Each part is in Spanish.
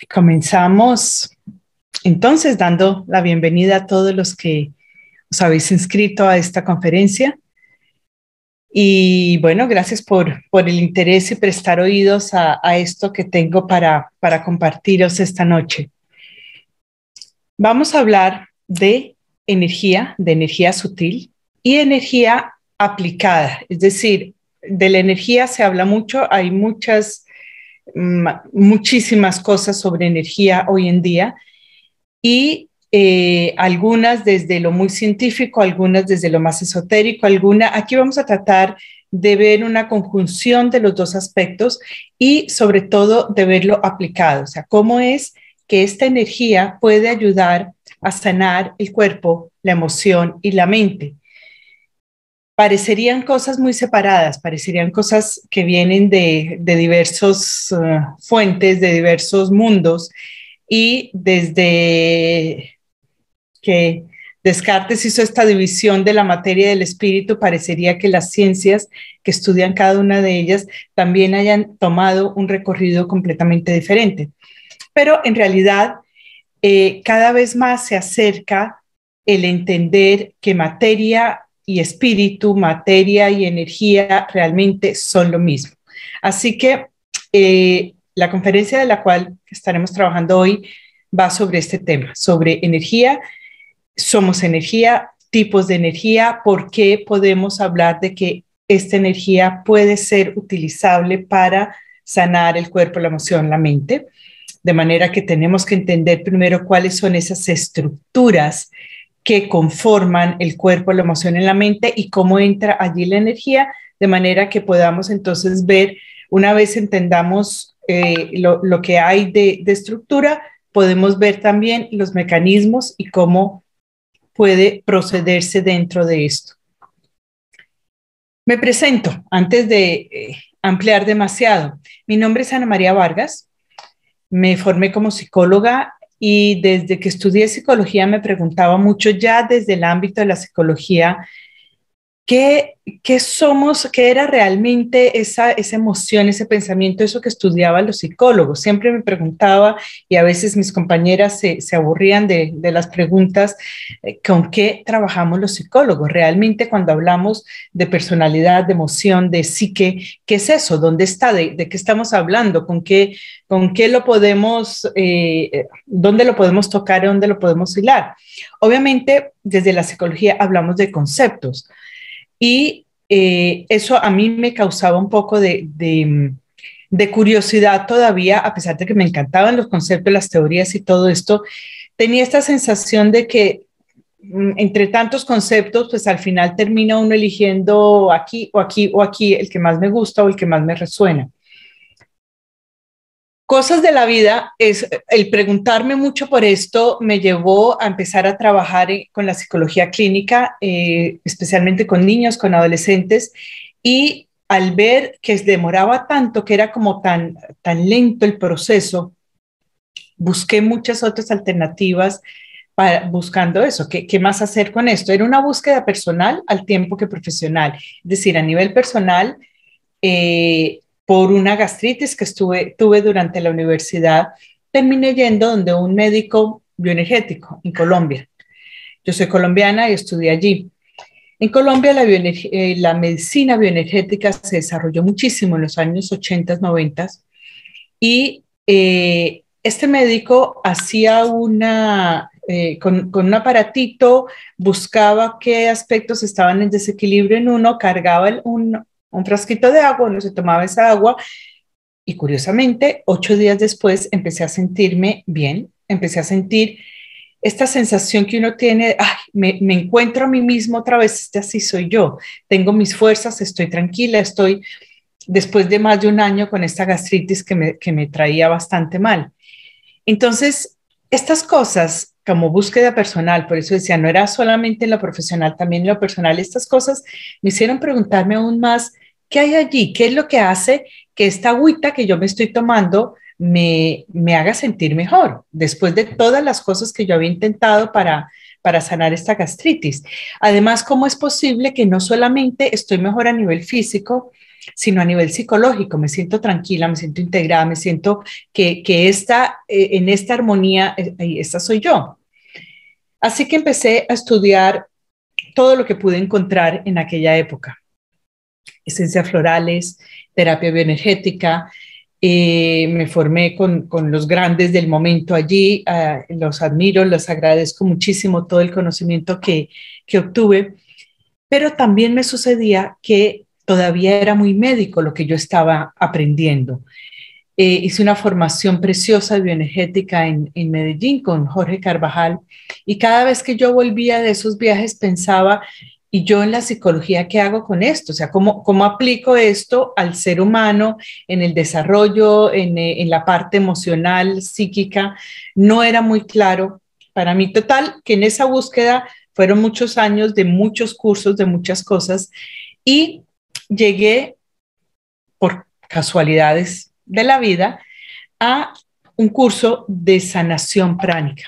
Comenzamos entonces dando la bienvenida a todos los que os habéis inscrito a esta conferencia. Y bueno, gracias por el interés y prestar oídos a esto que tengo para compartiros esta noche. Vamos a hablar de energía sutil y energía aplicada. Es decir, de la energía se habla mucho, hay muchísimas cosas sobre energía hoy en día y algunas desde lo muy científico, algunas desde lo más esotérico, aquí vamos a tratar de ver una conjunción de los dos aspectos y sobre todo de verlo aplicado, o sea, cómo es que esta energía puede ayudar a sanar el cuerpo, la emoción y la mente. Parecerían cosas muy separadas, parecerían cosas que vienen de diversas fuentes, de diversos mundos, y desde que Descartes hizo esta división de la materia y del espíritu, parecería que las ciencias que estudian cada una de ellas también hayan tomado un recorrido completamente diferente. Pero en realidad, cada vez más se acerca el entender que materia y espíritu, materia y energía realmente son lo mismo. Así que la conferencia de la cual estaremos trabajando hoy va sobre este tema, sobre energía, somos energía, tipos de energía, por qué podemos hablar de que esta energía puede ser utilizable para sanar el cuerpo, la emoción, la mente. De manera que tenemos que entender primero cuáles son esas estructuras que conforman el cuerpo, la emoción y la mente y cómo entra allí la energía, de manera que podamos entonces ver, una vez entendamos lo que hay de estructura, podemos ver también los mecanismos y cómo puede procederse dentro de esto. Me presento antes de ampliar demasiado. Mi nombre es Ana María Vargas. Me formé como psicóloga y desde que estudié psicología me preguntaba mucho ya desde el ámbito de la psicología qué somos, qué era realmente esa emoción, ese pensamiento, eso que estudiaban los psicólogos. Siempre me preguntaba y a veces mis compañeras se aburrían de las preguntas, ¿con qué trabajamos los psicólogos? Realmente cuando hablamos de personalidad, de emoción, de psique, ¿qué es eso? ¿Dónde está? ¿De qué estamos hablando? ¿Con qué lo podemos, dónde lo podemos tocar, dónde lo podemos hilar? Obviamente desde la psicología hablamos de conceptos. Y eso a mí me causaba un poco de curiosidad todavía, a pesar de que me encantaban los conceptos, las teorías y todo esto, tenía esta sensación de que entre tantos conceptos, pues al final termina uno eligiendo aquí o aquí o aquí el que más me gusta o el que más me resuena. Cosas de la vida, el preguntarme mucho por esto me llevó a empezar a trabajar con la psicología clínica, especialmente con niños, con adolescentes, y al ver que demoraba tanto, que era como tan lento el proceso, busqué muchas otras alternativas buscando eso. ¿Qué más hacer con esto? Era una búsqueda personal al tiempo que profesional. Es decir, a nivel personal, por una gastritis que tuve durante la universidad, terminé yendo donde un médico bioenergético en Colombia. Yo soy colombiana y estudié allí. En Colombia la medicina bioenergética se desarrolló muchísimo en los años 80, 90 y este médico hacía con un aparatito, buscaba qué aspectos estaban en desequilibrio en uno, cargaba un frasquito de agua, uno se tomaba esa agua y curiosamente 8 días después empecé a sentirme bien, empecé a sentir esta sensación que uno tiene, ay, me encuentro a mí mismo otra vez, así soy yo, tengo mis fuerzas, estoy tranquila, estoy después de más de un año con esta gastritis que me traía bastante mal. Entonces, estas cosas como búsqueda personal, por eso decía, no era solamente en lo profesional, también en lo personal, estas cosas me hicieron preguntarme aún más, ¿qué hay allí? ¿Qué es lo que hace que esta agüita que yo me estoy tomando me haga sentir mejor después de todas las cosas que yo había intentado para sanar esta gastritis? Además, ¿cómo es posible que no solamente estoy mejor a nivel físico, sino a nivel psicológico. Me siento tranquila, me siento integrada, me siento que en esta armonía, esta soy yo. Así que empecé a estudiar todo lo que pude encontrar en aquella época. Esencias florales, terapia bioenergética. Me formé con los grandes del momento allí. Los admiro, los agradezco muchísimo todo el conocimiento que obtuve. Pero también me sucedía que todavía era muy médico lo que yo estaba aprendiendo. Hice una formación preciosa de bioenergética en Medellín con Jorge Carvajal, y cada vez que yo volvía de esos viajes pensaba, ¿y yo en la psicología qué hago con esto? O sea, ¿cómo aplico esto al ser humano en el desarrollo, en la parte emocional, psíquica? No era muy claro para mí. Total, que en esa búsqueda fueron muchos años de muchos cursos, de muchas cosas, y llegué por casualidades de la vida a un curso de sanación pránica.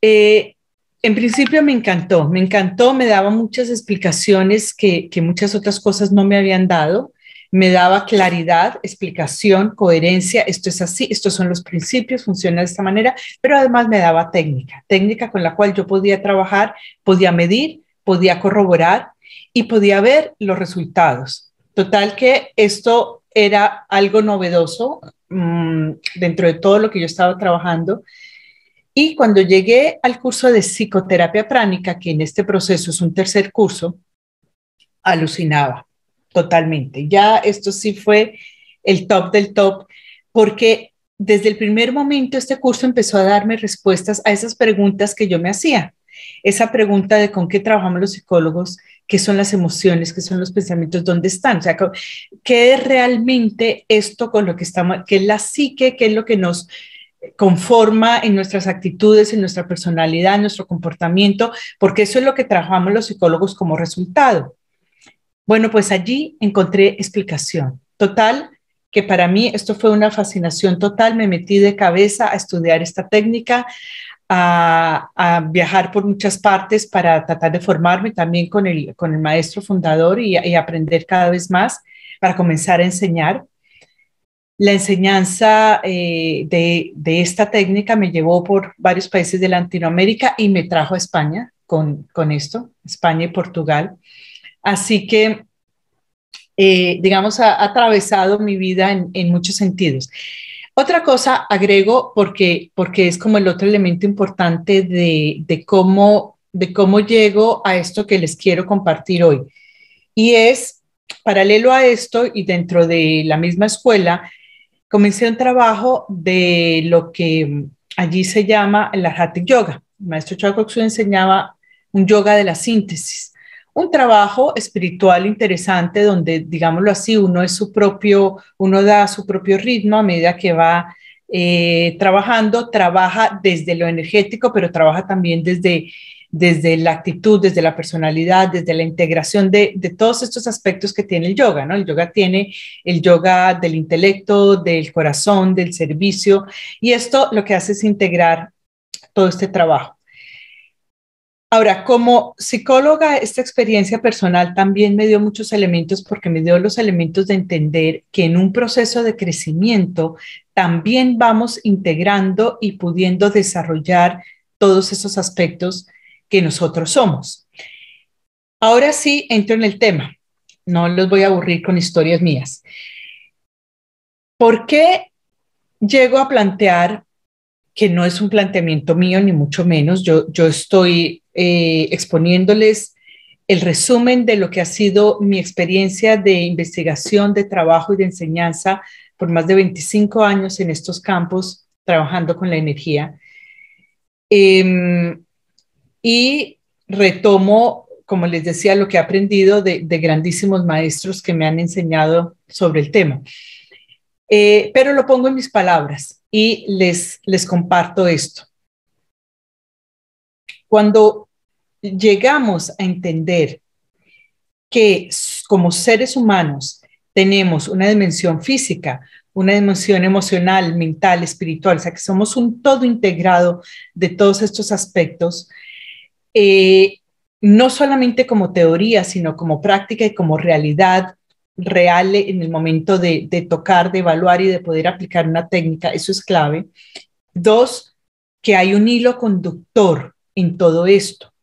En principio me encantó, me daba muchas explicaciones que muchas otras cosas no me habían dado, me daba claridad, explicación, coherencia, esto es así, estos son los principios, funciona de esta manera, pero además me daba técnica con la cual yo podía trabajar, podía medir, podía corroborar y podía ver los resultados. Total que esto era algo novedoso dentro de todo lo que yo estaba trabajando. Y cuando llegué al curso de psicoterapia pránica, que en este proceso es un tercer curso, alucinaba totalmente. Ya esto sí fue el top del top, porque desde el primer momento este curso empezó a darme respuestas a esas preguntas que yo me hacía. Esa pregunta de con qué trabajamos los psicólogos, qué son las emociones, qué son los pensamientos, dónde están, o sea, qué es realmente esto con lo que estamos, qué es la psique, qué es lo que nos conforma en nuestras actitudes, en nuestra personalidad, en nuestro comportamiento, porque eso es lo que trabajamos los psicólogos como resultado. Bueno, pues allí encontré explicación. Total, que para mí esto fue una fascinación total. Me metí de cabeza a estudiar esta técnica, a viajar por muchas partes para tratar de formarme también con el maestro fundador y aprender cada vez más para comenzar a enseñar. La enseñanza de esta técnica me llevó por varios países de Latinoamérica y me trajo a España con esto, España y Portugal. Así que, digamos, ha atravesado mi vida en muchos sentidos. Otra cosa agrego, porque es como el otro elemento importante de cómo llego a esto que les quiero compartir hoy. Y es, paralelo a esto y dentro de la misma escuela, comencé un trabajo de lo que allí se llama el Hatha Yoga. El maestro Choa Kok Suu enseñaba un yoga de la síntesis, un trabajo espiritual interesante donde, digámoslo así, uno da su propio ritmo a medida que va trabajando, trabaja desde lo energético, pero trabaja también desde la actitud, desde la personalidad, desde la integración de todos estos aspectos que tiene el yoga, ¿no? El yoga tiene el yoga del intelecto, del corazón, del servicio, y esto lo que hace es integrar todo este trabajo. Ahora, como psicóloga, esta experiencia personal también me dio muchos elementos porque me dio los elementos de entender que en un proceso de crecimiento también vamos integrando y pudiendo desarrollar todos esos aspectos que nosotros somos. Ahora sí, entro en el tema. No los voy a aburrir con historias mías. ¿Por qué llego a plantear, que no es un planteamiento mío, ni mucho menos, yo estoy exponiéndoles el resumen de lo que ha sido mi experiencia de investigación, de trabajo y de enseñanza por más de 25 años en estos campos, trabajando con la energía? Y retomo, como les decía, lo que he aprendido de grandísimos maestros que me han enseñado sobre el tema. Pero lo pongo en mis palabras y les comparto esto. Cuando llegamos a entender que como seres humanos tenemos una dimensión física, una dimensión emocional, mental, espiritual, o sea que somos un todo integrado de todos estos aspectos, no solamente como teoría, sino como práctica y como realidad real en el momento de tocar, de evaluar y de poder aplicar una técnica, eso es clave. Dos, que hay un hilo conductor en todo esto,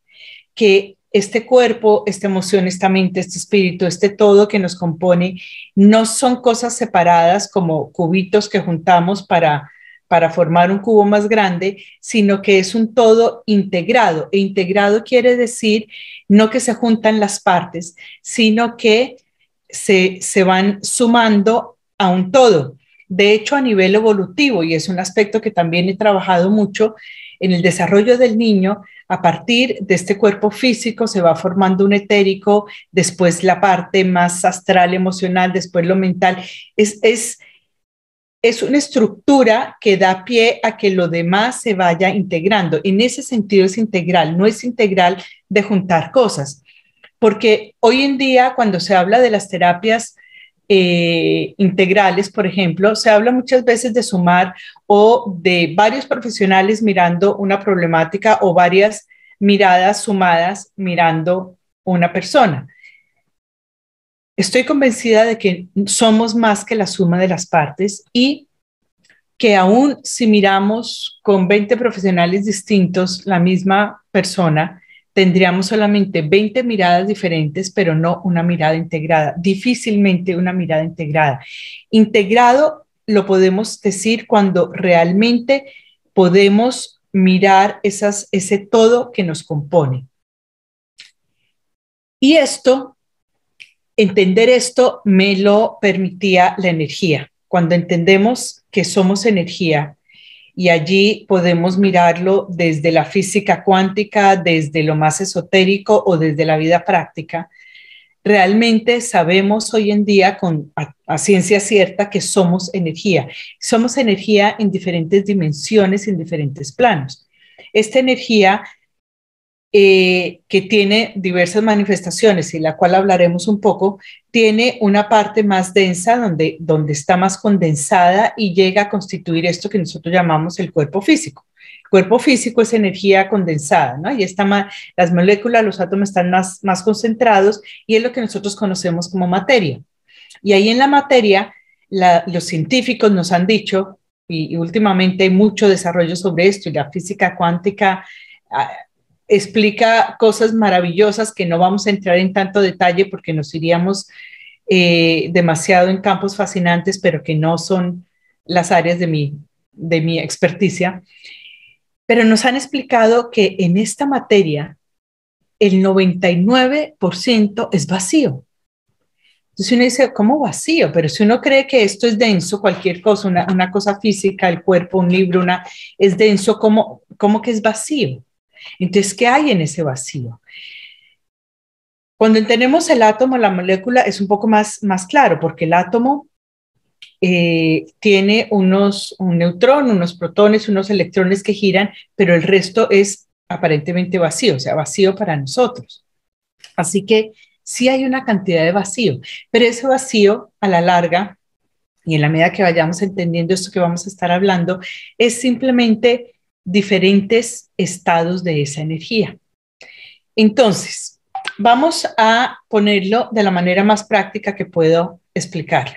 que este cuerpo, esta emoción, esta mente, este espíritu, este todo que nos compone, no son cosas separadas como cubitos que juntamos para formar un cubo más grande, sino que es un todo integrado. E integrado quiere decir no que se juntan las partes, sino que se van sumando a un todo. De hecho, a nivel evolutivo, y es un aspecto que también he trabajado mucho en el desarrollo del niño, a partir de este cuerpo físico se va formando un etérico, después la parte más astral, emocional, después lo mental. Es una estructura que da pie a que lo demás se vaya integrando. En ese sentido es integral, no es integral de juntar cosas. Porque hoy en día, cuando se habla de las terapias integrales, por ejemplo, se habla muchas veces de sumar o de varios profesionales mirando una problemática o varias miradas sumadas mirando una persona. Estoy convencida de que somos más que la suma de las partes y que aún si miramos con 20 profesionales distintos la misma persona, tendríamos solamente 20 miradas diferentes, pero no una mirada integrada, difícilmente una mirada integrada. Integrado lo podemos decir cuando realmente podemos mirar ese todo que nos compone. Y entender esto me lo permitía la energía. Cuando entendemos que somos energía, y allí podemos mirarlo desde la física cuántica, desde lo más esotérico o desde la vida práctica. Realmente sabemos hoy en día a ciencia cierta que somos energía. Somos energía en diferentes dimensiones, en diferentes planos. Esta energía que tiene diversas manifestaciones y la cual hablaremos un poco, tiene una parte más densa donde está más condensada y llega a constituir esto que nosotros llamamos el cuerpo físico. El cuerpo físico es energía condensada, ¿no? Y las moléculas, los átomos están más concentrados y es lo que nosotros conocemos como materia. Y ahí en la materia, los científicos nos han dicho, y últimamente hay mucho desarrollo sobre esto, y la física cuántica explica cosas maravillosas que no vamos a entrar en tanto detalle porque nos iríamos demasiado en campos fascinantes, pero que no son las áreas de mi experticia. Pero nos han explicado que en esta materia el 99% es vacío. Entonces uno dice, ¿cómo vacío? Pero si uno cree que esto es denso, cualquier cosa, una cosa física, el cuerpo, un libro, es denso, ¿cómo que es vacío? Entonces, ¿qué hay en ese vacío? Cuando entendemos el átomo, la molécula, es un poco más claro, porque el átomo tiene un neutrón, unos protones, unos electrones que giran, pero el resto es aparentemente vacío, o sea, vacío para nosotros. Así que sí hay una cantidad de vacío, pero ese vacío a la larga, y en la medida que vayamos entendiendo esto que vamos a estar hablando, es simplemente diferentes estados de esa energía. Entonces, vamos a ponerlo de la manera más práctica que puedo explicarlo.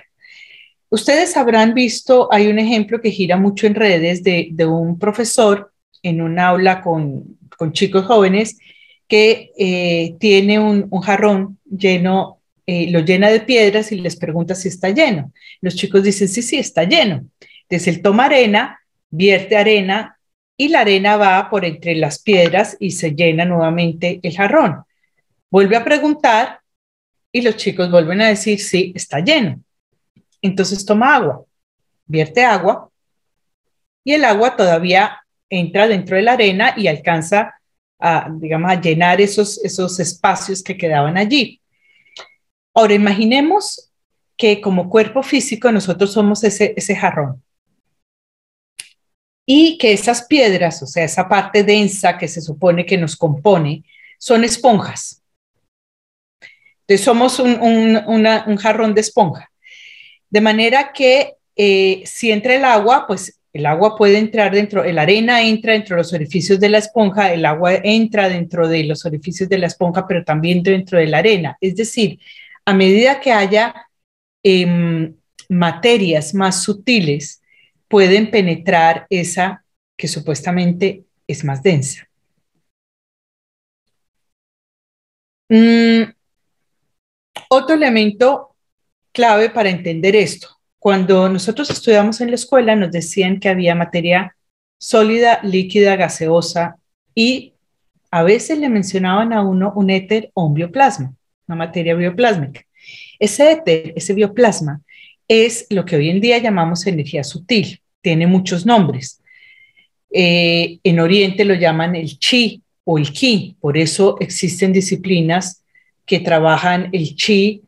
Ustedes habrán visto, hay un ejemplo que gira mucho en redes de un profesor en un aula con chicos jóvenes que tiene un jarrón lleno, lo llena de piedras y les pregunta si está lleno. Los chicos dicen, sí, está lleno. Entonces él toma arena, vierte arena, y la arena va por entre las piedras y se llena nuevamente el jarrón. Vuelve a preguntar y los chicos vuelven a decir, sí, está lleno. Entonces toma agua, vierte agua y el agua todavía entra dentro de la arena y alcanza digamos, a llenar esos espacios que quedaban allí. Ahora imaginemos que como cuerpo físico nosotros somos ese jarrón. Y que esas piedras, o sea, esa parte densa que se supone que nos compone, son esponjas. Entonces somos un jarrón de esponja. De manera que si entra el agua, pues el agua puede entrar la arena entra dentro de los orificios de la esponja, el agua entra dentro de los orificios de la esponja, pero también dentro de la arena. Es decir, a medida que haya em, materias más sutiles pueden penetrar esa que supuestamente es más densa. Otro elemento clave para entender esto. Cuando nosotros estudiamos en la escuela nos decían que había materia sólida, líquida, gaseosa y a veces le mencionaban a uno un éter o un bioplasma, una materia bioplásmica. Ese éter, ese bioplasma, es lo que hoy en día llamamos energía sutil. Tiene muchos nombres. En Oriente lo llaman el chi o el ki. Por eso existen disciplinas que trabajan el chi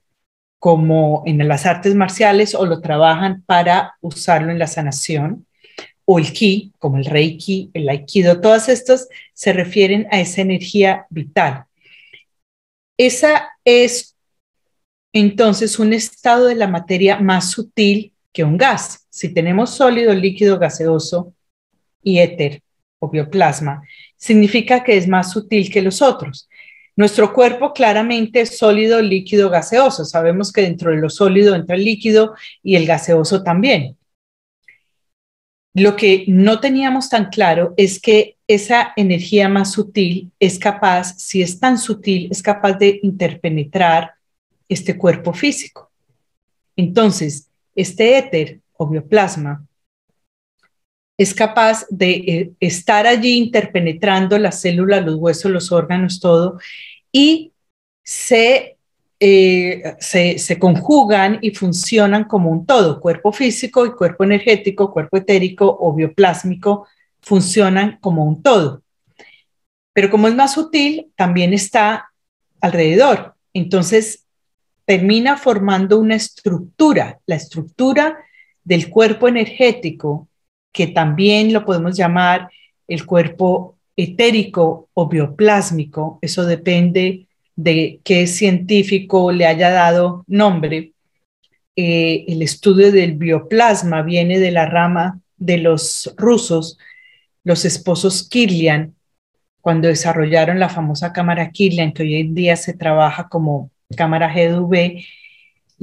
como en las artes marciales o lo trabajan para usarlo en la sanación, o el ki, como el reiki, el aikido, todas estas se refieren a esa energía vital. Esa es entonces un estado de la materia más sutil que un gas. Si tenemos sólido, líquido, gaseoso y éter o bioplasma, significa que es más sutil que los otros. Nuestro cuerpo claramente es sólido, líquido, gaseoso. Sabemos que dentro de lo sólido entra el líquido y el gaseoso también. Lo que no teníamos tan claro es que esa energía más sutil es capaz, si es tan sutil, es capaz de interpenetrar este cuerpo físico. Entonces, este éter o bioplasma es capaz de estar allí interpenetrando las células, los huesos, los órganos, todo, y se conjugan y funcionan como un todo. Cuerpo físico y cuerpo energético, cuerpo etérico o bioplásmico funcionan como un todo. Pero como es más sutil, también está alrededor. Entonces, termina formando una estructura, la estructura del cuerpo energético, que también lo podemos llamar el cuerpo etérico o bioplásmico. Eso depende de qué científico le haya dado nombre. El estudio del bioplasma viene de la rama de los rusos, los esposos Kirlian, cuando desarrollaron la famosa cámara Kirlian, que hoy en día se trabaja como cámara GDV,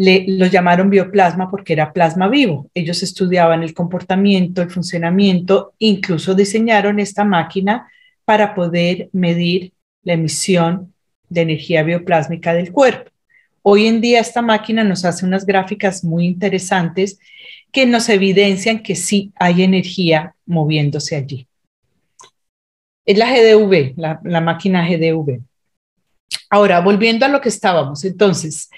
lo llamaron bioplasma porque era plasma vivo. Ellos estudiaban el comportamiento, el funcionamiento, incluso diseñaron esta máquina para poder medir la emisión de energía bioplásmica del cuerpo. Hoy en día esta máquina nos hace unas gráficas muy interesantes que nos evidencian que sí hay energía moviéndose allí. Es la GDV, la máquina GDV. Ahora, volviendo a lo que estábamos, entonces,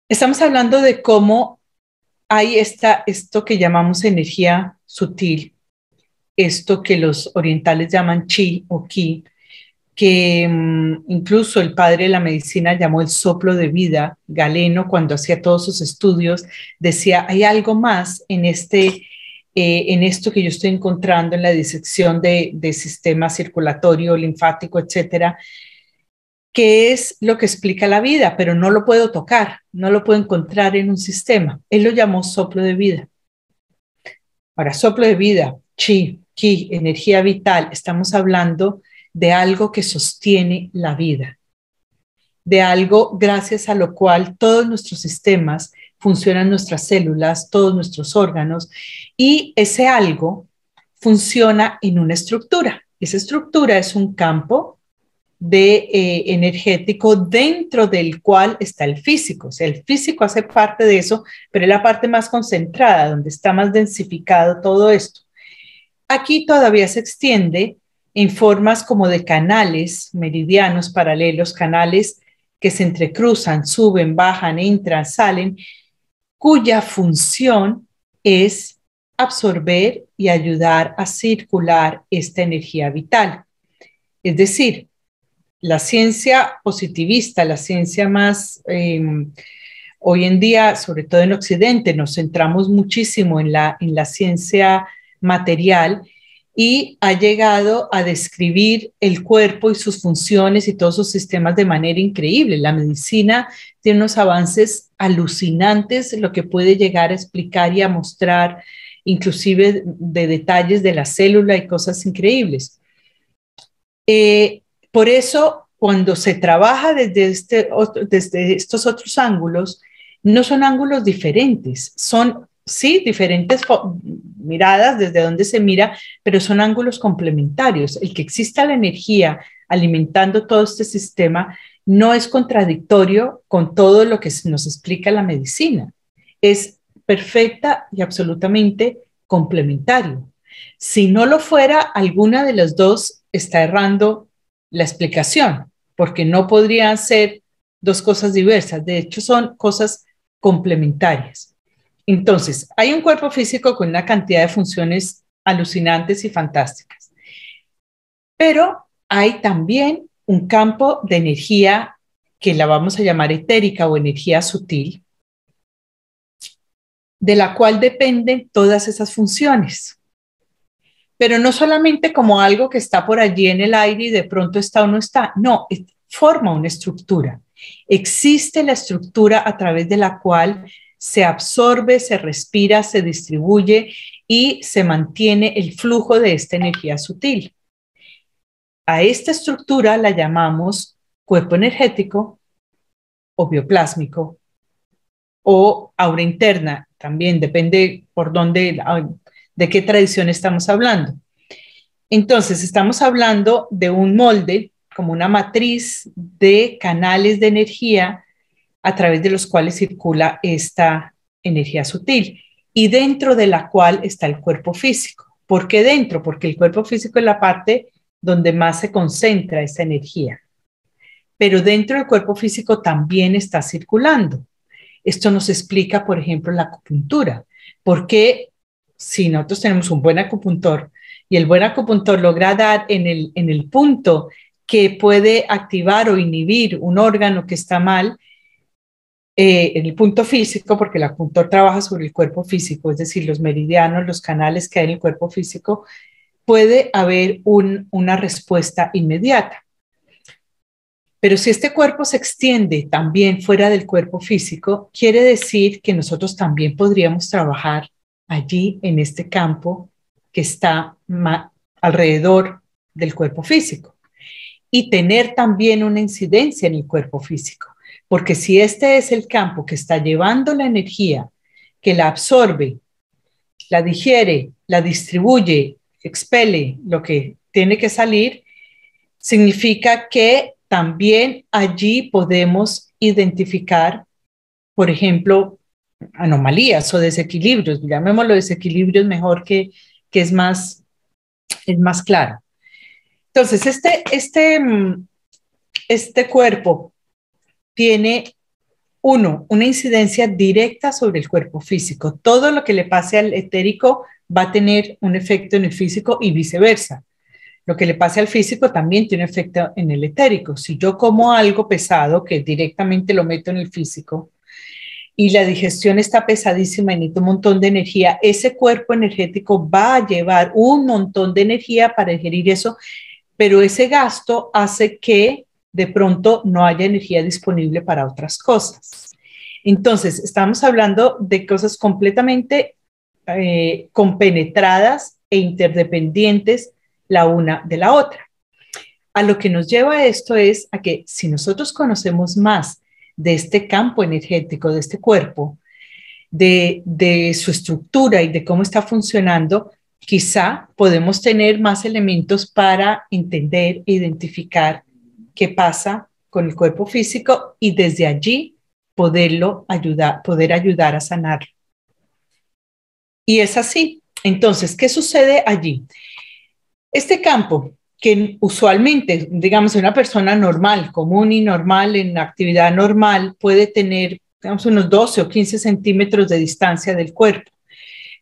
estamos hablando de cómo hay esto que llamamos energía sutil, esto que los orientales llaman chi o ki, que incluso el padre de la medicina llamó el soplo de vida. Galeno, cuando hacía todos sus estudios, decía, hay algo más en esto que yo estoy encontrando en la disección de sistema circulatorio, linfático, etcétera, que es lo que explica la vida, pero no lo puedo tocar, no lo puedo encontrar en un sistema. Él lo llamó soplo de vida. Ahora, soplo de vida, chi, ki, energía vital, estamos hablando de algo que sostiene la vida, de algo gracias a lo cual todos nuestros sistemas funcionan, nuestras células, todos nuestros órganos, y ese algo funciona en una estructura. Esa estructura es un campo energético dentro del cual está el físico. O sea, el físico hace parte de eso, pero es la parte más concentrada, donde está más densificado todo esto. Aquí todavía se extiende en formas como de canales meridianos paralelos, canales que se entrecruzan, suben, bajan, entran, salen, cuya función es absorber y ayudar a circular esta energía vital. Es decir, la ciencia positivista, la ciencia más, hoy en día, sobre todo en Occidente, nos centramos muchísimo en la ciencia material y ha llegado a describir el cuerpo y sus funciones y todos sus sistemas de manera increíble. La medicina tiene unos avances alucinantes, lo que puede llegar a explicar y a mostrar, inclusive de detalles de la célula y cosas increíbles. Por eso, cuando se trabaja desde estos otros ángulos, No son ángulos diferentes, son, sí, diferentes miradas desde donde se mira, pero son ángulos complementarios. El que exista la energía alimentando todo este sistema no es contradictorio con todo lo que nos explica la medicina. Es perfecta y absolutamente complementario. Si no lo fuera, alguna de las dos está errando la explicación, porque no podrían ser dos cosas diversas. De hecho, son cosas complementarias. Entonces, hay un cuerpo físico con una cantidad de funciones alucinantes y fantásticas, pero hay también un campo de energía que la vamos a llamar etérica o energía sutil, de la cual dependen todas esas funciones. Pero no solamente como algo que está por allí en el aire y de pronto está o no está, no, forma una estructura. Existe la estructura a través de la cual se absorbe, se respira, se distribuye y se mantiene el flujo de esta energía sutil. A esta estructura la llamamos cuerpo energético o bioplásmico o aura interna, también depende por dónde, de qué tradición estamos hablando. Entonces, estamos hablando de un molde, como una matriz de canales de energía a través de los cuales circula esta energía sutil y dentro de la cual está el cuerpo físico. ¿Por qué dentro? Porque el cuerpo físico es la parte donde más se concentra esa energía. Pero dentro del cuerpo físico también está circulando. Esto nos explica, por ejemplo, la acupuntura. Porque si nosotros tenemos un buen acupuntor y el buen acupuntor logra dar en el punto que puede activar o inhibir un órgano que está mal, en el punto físico, porque el acupuntor trabaja sobre el cuerpo físico, es decir, los meridianos, los canales que hay en el cuerpo físico, puede haber una respuesta inmediata. Pero si este cuerpo se extiende también fuera del cuerpo físico, quiere decir que nosotros también podríamos trabajar allí en este campo que está alrededor del cuerpo físico y tener también una incidencia en el cuerpo físico. Porque si este es el campo que está llevando la energía, que la absorbe, la digiere, la distribuye, expele lo que tiene que salir, significa que también allí podemos identificar, por ejemplo, anomalías o desequilibrios, llamémoslo desequilibrios mejor que es más claro. Entonces, este cuerpo tiene una incidencia directa sobre el cuerpo físico. Todo lo que le pase al etérico va a tener un efecto en el físico y viceversa. Lo que le pase al físico también tiene efecto en el etérico. Si yo como algo pesado que directamente lo meto en el físico y la digestión está pesadísima y necesito un montón de energía, ese cuerpo energético va a llevar un montón de energía para digerir eso, pero ese gasto hace que de pronto no haya energía disponible para otras cosas. Entonces, estamos hablando de cosas completamente compenetradas e interdependientes la una de la otra. A lo que nos lleva esto es a que si nosotros conocemos más de este campo energético, de este cuerpo, de su estructura y de cómo está funcionando, quizá podemos tener más elementos para entender e identificar qué pasa con el cuerpo físico y desde allí poder ayudar a sanarlo. Y es así. Entonces, ¿qué sucede allí? Este campo, que usualmente, digamos, una persona normal, común y normal, en actividad normal, puede tener, digamos, unos 12 o 15 centímetros de distancia del cuerpo.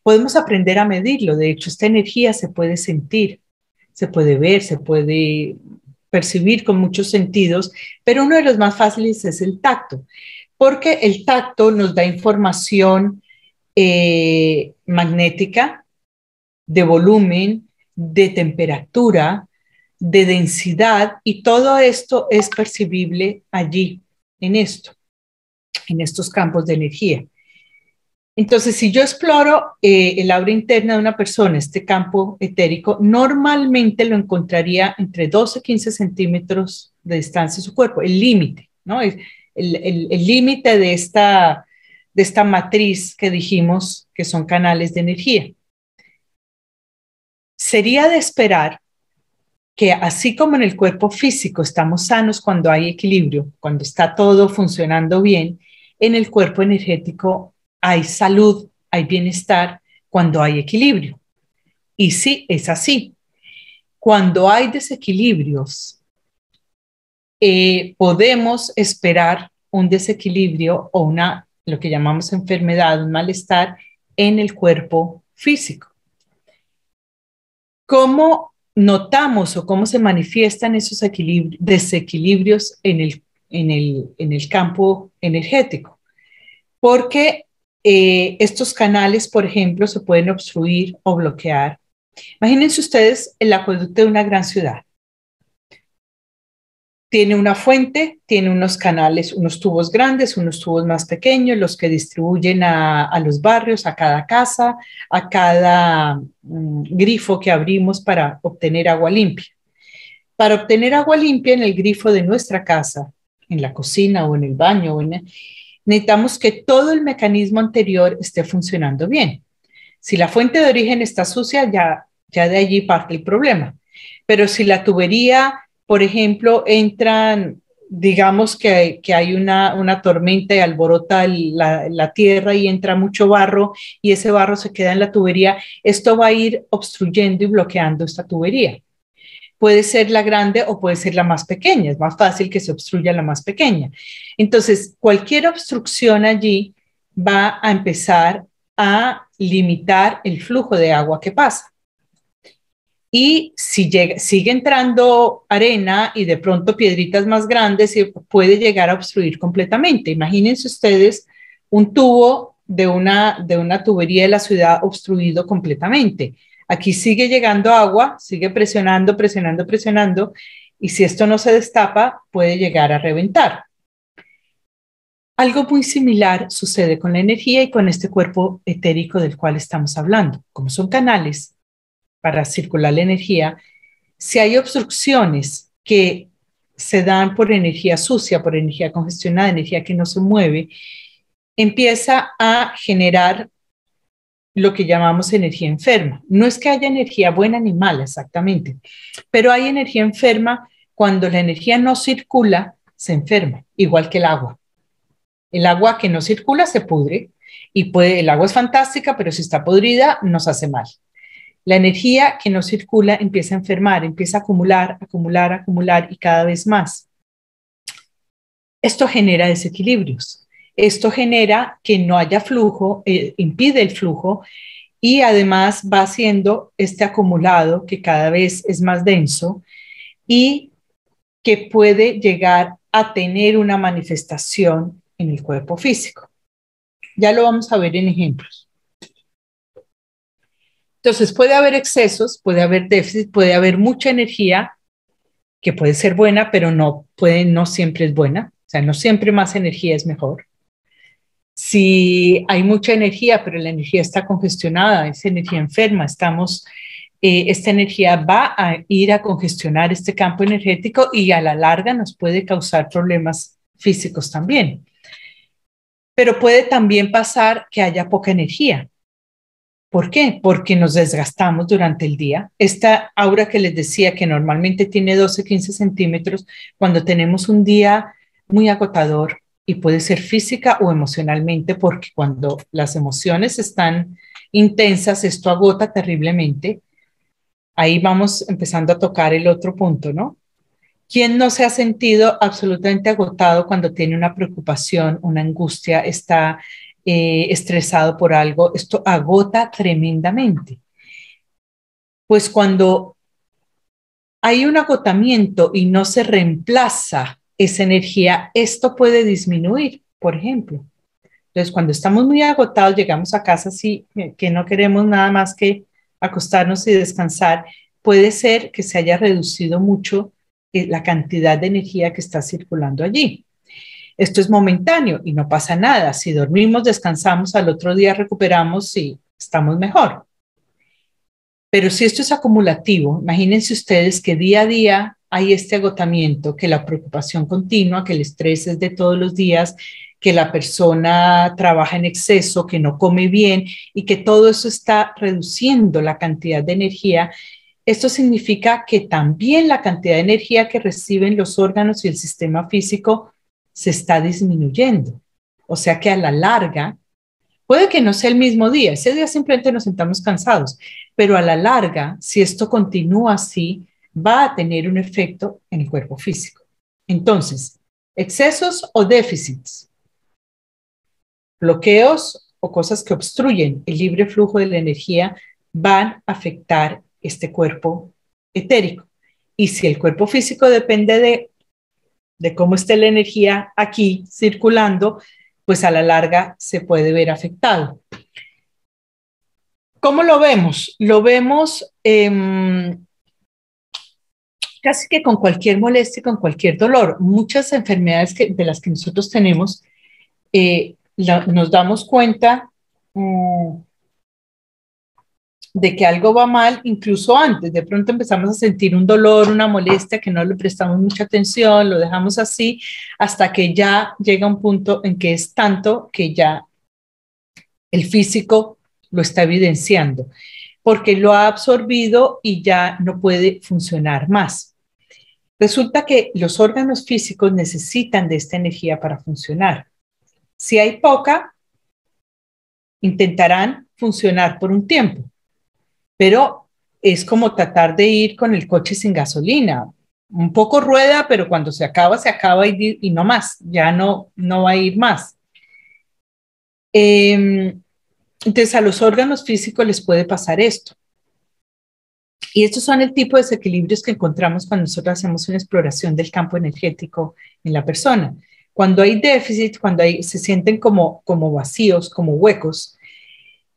Podemos aprender a medirlo. De hecho, esta energía se puede sentir, se puede ver, se puede percibir con muchos sentidos, pero uno de los más fáciles es el tacto, porque el tacto nos da información magnética, de volumen, de temperatura, de densidad, y todo esto es percibible allí, en estos campos de energía. Entonces, si yo exploro el aura interna de una persona, este campo etérico, normalmente lo encontraría entre 12 y 15 centímetros de distancia de su cuerpo, el límite, ¿no? El límite de esta de esta matriz que dijimos que son canales de energía. Sería de esperar que así como en el cuerpo físico estamos sanos cuando hay equilibrio, cuando está todo funcionando bien, en el cuerpo energético hay salud, hay bienestar cuando hay equilibrio. Y sí, es así. Cuando hay desequilibrios, podemos esperar un desequilibrio o lo que llamamos enfermedad, un malestar en el cuerpo físico. ¿Cómo notamos o cómo se manifiestan esos desequilibrios en el campo energético? Porque estos canales, por ejemplo, se pueden obstruir o bloquear. Imagínense ustedes el acueducto de una gran ciudad. Tiene una fuente, tiene unos canales, unos tubos grandes, unos tubos más pequeños, los que distribuyen a los barrios, a cada casa, a cada grifo que abrimos para obtener agua limpia. Para obtener agua limpia en el grifo de nuestra casa, en la cocina o en el baño, necesitamos que todo el mecanismo anterior esté funcionando bien. Si la fuente de origen está sucia, ya de allí parte el problema. Pero si la tubería, por ejemplo, digamos que hay una tormenta y alborota la tierra y entra mucho barro y ese barro se queda en la tubería, esto va a ir obstruyendo y bloqueando esta tubería. Puede ser la grande o puede ser la más pequeña, es más fácil que se obstruya la más pequeña. Entonces, cualquier obstrucción allí va a empezar a limitar el flujo de agua que pasa. Y si sigue entrando arena y de pronto piedritas más grandes, puede llegar a obstruir completamente. Imagínense ustedes un tubo de una tubería de la ciudad obstruido completamente. Aquí sigue llegando agua, sigue presionando, presionando, presionando, y si esto no se destapa, puede llegar a reventar. Algo muy similar sucede con la energía y con este cuerpo etérico del cual estamos hablando. Como son canales para circular la energía, si hay obstrucciones que se dan por energía sucia, por energía congestionada, energía que no se mueve, empieza a generar lo que llamamos energía enferma. No es que haya energía buena ni mala exactamente, pero hay energía enferma cuando la energía no circula, se enferma, igual que el agua. El agua que no circula se pudre y el agua es fantástica, pero si está podrida nos hace mal. La energía que no circula empieza a enfermar, empieza a acumular, acumular, acumular y cada vez más. Esto genera desequilibrios. Esto genera que no haya flujo, impide el flujo y además va haciendo este acumulado que cada vez es más denso y que puede llegar a tener una manifestación en el cuerpo físico. Ya lo vamos a ver en ejemplos. Entonces puede haber excesos, puede haber déficit, puede haber mucha energía que puede ser buena, pero no siempre es buena. O sea, no siempre más energía es mejor. Si hay mucha energía, pero la energía está congestionada, es energía enferma, esta energía va a ir a congestionar este campo energético y a la larga nos puede causar problemas físicos también. Pero puede también pasar que haya poca energía. ¿Por qué? Porque nos desgastamos durante el día. Esta aura que les decía que normalmente tiene 12, 15 centímetros, cuando tenemos un día muy agotador y puede ser física o emocionalmente, porque cuando las emociones están intensas, esto agota terriblemente. Ahí vamos empezando a tocar el otro punto, ¿no? ¿Quién no se ha sentido absolutamente agotado cuando tiene una preocupación, una angustia, está estresado por algo? Esto agota tremendamente. Pues cuando hay un agotamiento y no se reemplaza esa energía, esto puede disminuir, por ejemplo. Entonces, cuando estamos muy agotados, llegamos a casa así, que no queremos nada más que acostarnos y descansar, puede ser que se haya reducido mucho la cantidad de energía que está circulando allí. Esto es momentáneo y no pasa nada. Si dormimos, descansamos, al otro día recuperamos y estamos mejor. Pero si esto es acumulativo, imagínense ustedes que día a día hay este agotamiento, que la preocupación continua, que el estrés es de todos los días, que la persona trabaja en exceso, que no come bien y que todo eso está reduciendo la cantidad de energía, esto significa que también la cantidad de energía que reciben los órganos y el sistema físico se está disminuyendo. O sea que a la larga, puede que no sea el mismo día, ese día simplemente nos sentamos cansados, pero a la larga, si esto continúa así, va a tener un efecto en el cuerpo físico. Entonces, excesos o déficits, bloqueos o cosas que obstruyen el libre flujo de la energía van a afectar este cuerpo etérico. Y si el cuerpo físico depende de cómo esté la energía aquí circulando, pues a la larga se puede ver afectado. ¿Cómo lo vemos? Lo vemos casi que con cualquier molestia, con cualquier dolor. Muchas enfermedades de las que nosotros tenemos, nos damos cuenta de que algo va mal incluso antes. De pronto empezamos a sentir un dolor, una molestia que no le prestamos mucha atención, lo dejamos así, hasta que ya llega un punto en que es tanto que ya el físico lo está evidenciando, porque lo ha absorbido y ya no puede funcionar más. Resulta que los órganos físicos necesitan de esta energía para funcionar. Si hay poca, intentarán funcionar por un tiempo, pero es como tratar de ir con el coche sin gasolina. Un poco rueda, pero cuando se acaba y no más, ya no va a ir más. Entonces a los órganos físicos les puede pasar esto. Y estos son el tipo de desequilibrios que encontramos cuando nosotros hacemos una exploración del campo energético en la persona. Cuando hay déficit, se sienten como vacíos, como huecos,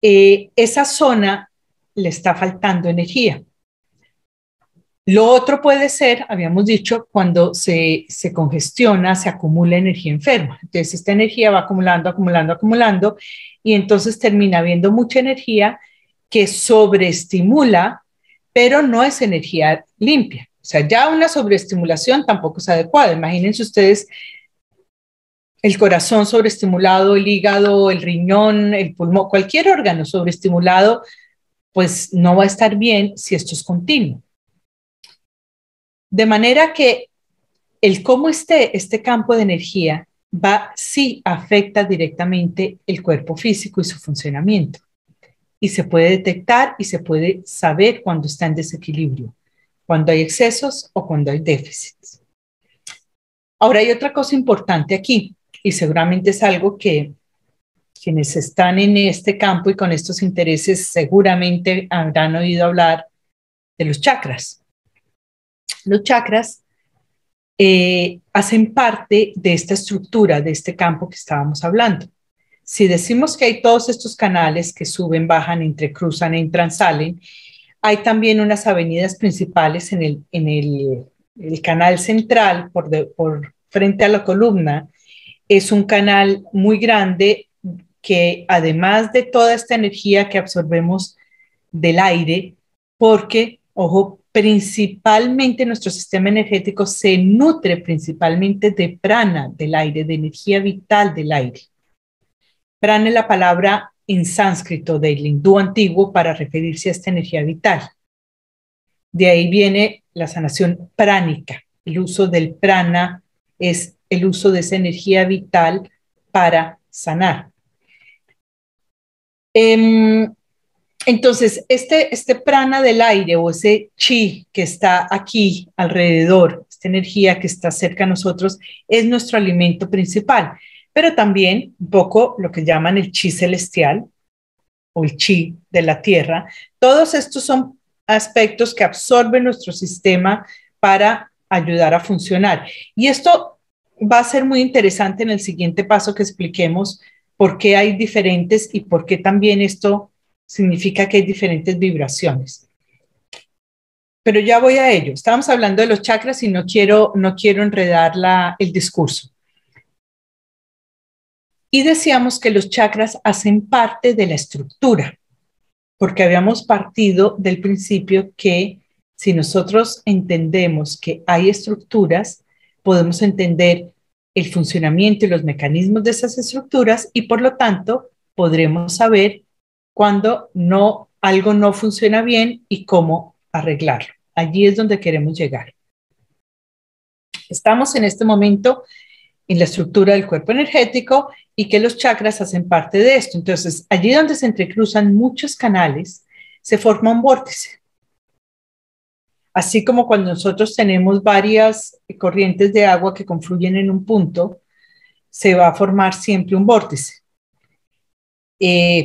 esa zona le está faltando energía. Lo otro puede ser, habíamos dicho, cuando se congestiona, se acumula energía enferma. Entonces esta energía va acumulando, y entonces termina habiendo mucha energía que sobreestimula, pero no es energía limpia. O sea, ya una sobreestimulación tampoco es adecuada. Imagínense ustedes el corazón sobreestimulado, el hígado, el riñón, el pulmón, cualquier órgano sobreestimulado, pues no va a estar bien si esto es continuo. De manera que el cómo esté este campo de energía sí afecta directamente el cuerpo físico y su funcionamiento. Y se puede detectar y se puede saber cuando está en desequilibrio, cuando hay excesos o cuando hay déficits. Ahora hay otra cosa importante aquí, y seguramente es algo que quienes están en este campo y con estos intereses seguramente habrán oído hablar de los chakras. Los chakras hacen parte de esta estructura, de este campo que estábamos hablando. Si decimos que hay todos estos canales que suben, bajan, entrecruzan, entran, salen, hay también unas avenidas principales en el canal central, por frente a la columna. Es un canal muy grande que además de toda esta energía que absorbemos del aire, porque, ojo, principalmente nuestro sistema energético se nutre principalmente de prana del aire, de energía vital del aire. Prana es la palabra en sánscrito del hindú antiguo para referirse a esta energía vital. De ahí viene la sanación pránica. El uso del prana es el uso de esa energía vital para sanar. Entonces, este prana del aire o ese chi que está aquí alrededor, esta energía que está cerca a nosotros, es nuestro alimento principal, pero también un poco lo que llaman el chi celestial o el chi de la tierra. Todos estos son aspectos que absorben nuestro sistema para ayudar a funcionar. Y esto va a ser muy interesante en el siguiente paso que expliquemos por qué hay diferentes y por qué también esto significa que hay diferentes vibraciones. Pero ya voy a ello. Estábamos hablando de los chakras y no quiero enredar el discurso. Y decíamos que los chakras hacen parte de la estructura, porque habíamos partido del principio que si nosotros entendemos que hay estructuras, podemos entender el funcionamiento y los mecanismos de esas estructuras y por lo tanto podremos saber cuando algo no funciona bien y cómo arreglarlo. Allí es donde queremos llegar. Estamos en este momento en la estructura del cuerpo energético y que los chakras hacen parte de esto. Entonces, allí donde se entrecruzan muchos canales, se forma un vórtice. Así como cuando nosotros tenemos varias corrientes de agua que confluyen en un punto, se va a formar siempre un vórtice.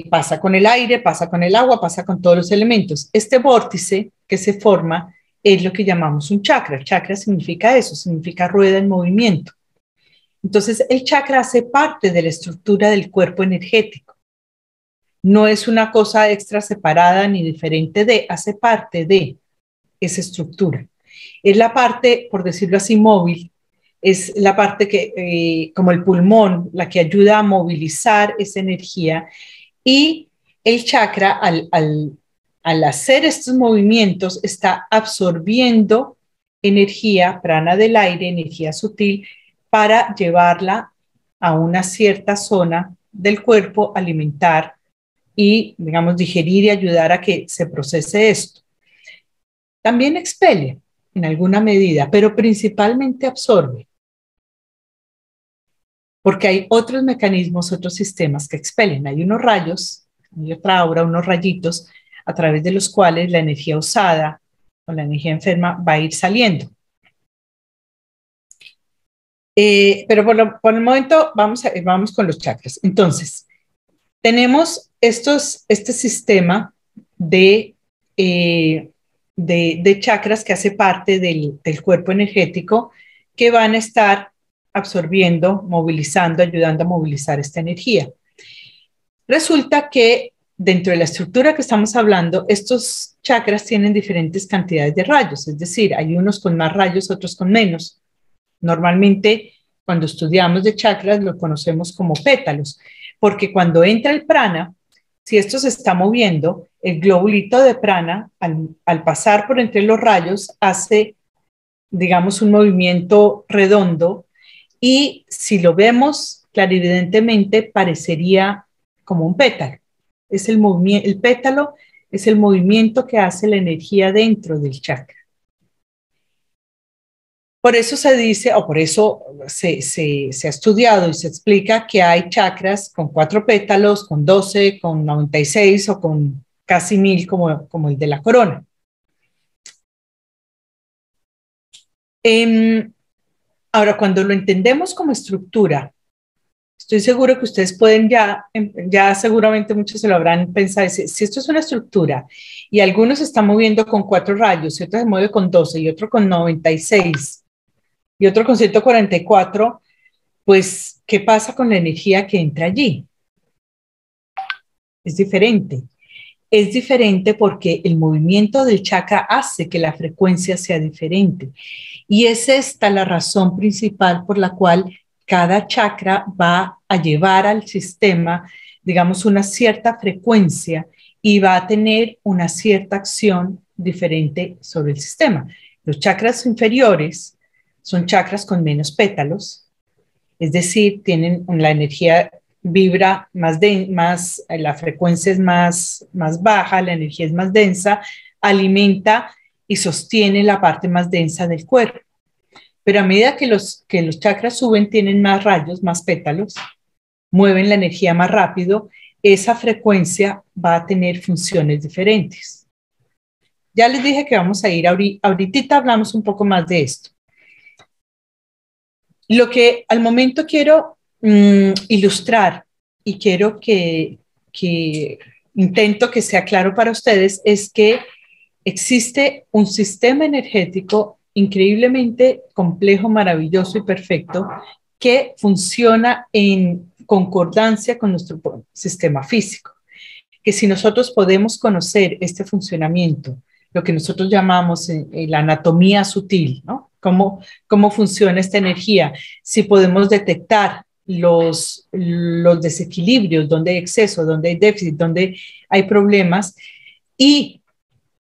Pasa con el aire, pasa con el agua, pasa con todos los elementos. Este vórtice que se forma es lo que llamamos un chakra. Chakra significa eso, significa rueda en movimiento. Entonces, el chakra hace parte de la estructura del cuerpo energético. No es una cosa extra separada ni diferente de, hace parte de esa estructura. Es la parte, por decirlo así, móvil, es la parte que, como el pulmón, la que ayuda a movilizar esa energía. Y el chakra, al hacer estos movimientos, está absorbiendo energía, prana del aire, energía sutil, para llevarla a una cierta zona del cuerpo, alimentar y, digamos, digerir y ayudar a que se procese esto. También expele en alguna medida, pero principalmente absorbe, porque hay otros mecanismos, otros sistemas que expelen. Hay unos rayos, hay otra aura, unos rayitos a través de los cuales la energía usada o la energía enferma va a ir saliendo. Pero por el momento vamos con los chakras. Entonces, tenemos este sistema de chakras que hace parte del cuerpo energético que van a estar absorbiendo, movilizando, ayudando a movilizar esta energía. Resulta que dentro de la estructura que estamos hablando, estos chakras tienen diferentes cantidades de rayos, es decir, hay unos con más rayos, otros con menos. Normalmente, cuando estudiamos de chakras, lo conocemos como pétalos, porque cuando entra el prana, si esto se está moviendo, el globulito de prana, al pasar por entre los rayos, hace, digamos, un movimiento redondo y si lo vemos clarividentemente, parecería como un pétalo. Es el pétalo es el movimiento que hace la energía dentro del chakra. Por eso se dice, o por eso se ha estudiado y se explica que hay chakras con 4 pétalos, con 12, con 96 o con casi 1000 como el de la corona. Ahora, cuando lo entendemos como estructura, estoy seguro que ustedes pueden ya seguramente muchos se lo habrán pensado, si esto es una estructura y algunos se están moviendo con 4 rayos, y otro se mueve con 12 y otro con 96 y otro con 144, pues, ¿qué pasa con la energía que entra allí? Es diferente. Es diferente porque el movimiento del chakra hace que la frecuencia sea diferente. Y es esta la razón principal por la cual cada chakra va a llevar al sistema, digamos, una cierta frecuencia y va a tener una cierta acción diferente sobre el sistema. Los chakras inferiores son chakras con menos pétalos, es decir, tienen la energía vibra la frecuencia es más baja, la energía es más densa, alimenta y sostiene la parte más densa del cuerpo. Pero a medida que los chakras suben, tienen más rayos, más pétalos, mueven la energía más rápido, esa frecuencia va a tener funciones diferentes. Ya les dije que vamos a ir ahorita hablamos un poco más de esto. Lo que al momento quiero ilustrar y quiero que intento que sea claro para ustedes es que existe un sistema energético increíblemente complejo, maravilloso y perfecto que funciona en concordancia con nuestro sistema físico. Que si nosotros podemos conocer este funcionamiento, lo que nosotros llamamos la anatomía sutil, ¿no? Cómo funciona esta energía, si podemos detectar los desequilibrios, donde hay exceso, donde hay déficit, donde hay problemas, y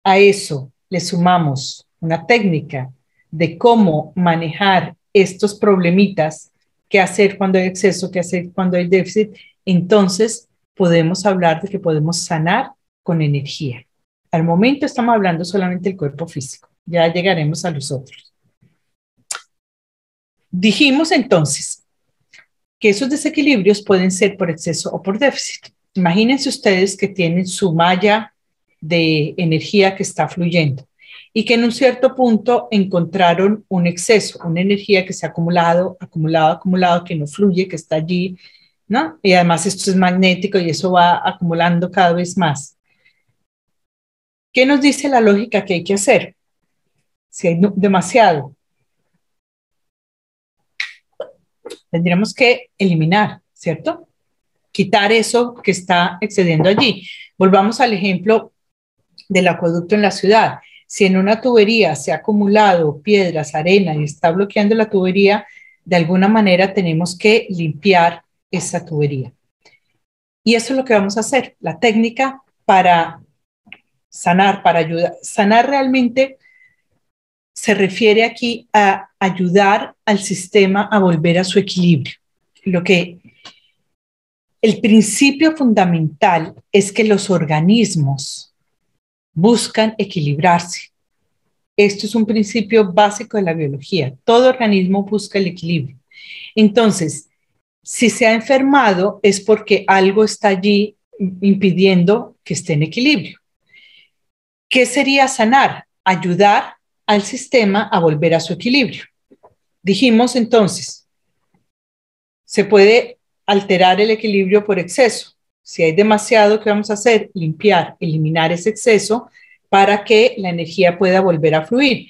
a eso le sumamos una técnica de cómo manejar estos problemitas qué hacer cuando hay exceso, qué hacer cuando hay déficit, entonces podemos hablar de que podemos sanar con energía. Al momento estamos hablando solamente del cuerpo físico, ya llegaremos a los otros. Dijimos entonces que esos desequilibrios pueden ser por exceso o por déficit. Imagínense ustedes que tienen su malla de energía que está fluyendo y que en un cierto punto encontraron un exceso, una energía que se ha acumulado, que no fluye, que está allí, ¿no? Y además esto es magnético y eso va acumulando cada vez más. ¿Qué nos dice la lógica que hay que hacer? Si hay demasiado, tendríamos que eliminar, ¿cierto? Quitar eso que está excediendo allí. Volvamos al ejemplo del acueducto en la ciudad. Si en una tubería se ha acumulado piedras, arena y está bloqueando la tubería, de alguna manera tenemos que limpiar esa tubería. Y eso es lo que vamos a hacer. La técnica para sanar, para ayudar. Sanar realmente se refiere aquí a ayudar al sistema a volver a su equilibrio. El principio fundamental es que los organismos buscan equilibrarse. Esto es un principio básico de la biología. Todo organismo busca el equilibrio. Entonces, si se ha enfermado es porque algo está allí impidiendo que esté en equilibrio. ¿Qué sería sanar? Ayudar al sistema a volver a su equilibrio. Dijimos entonces, se puede alterar el equilibrio por exceso. Si hay demasiado, ¿qué vamos a hacer? Limpiar, eliminar ese exceso para que la energía pueda volver a fluir.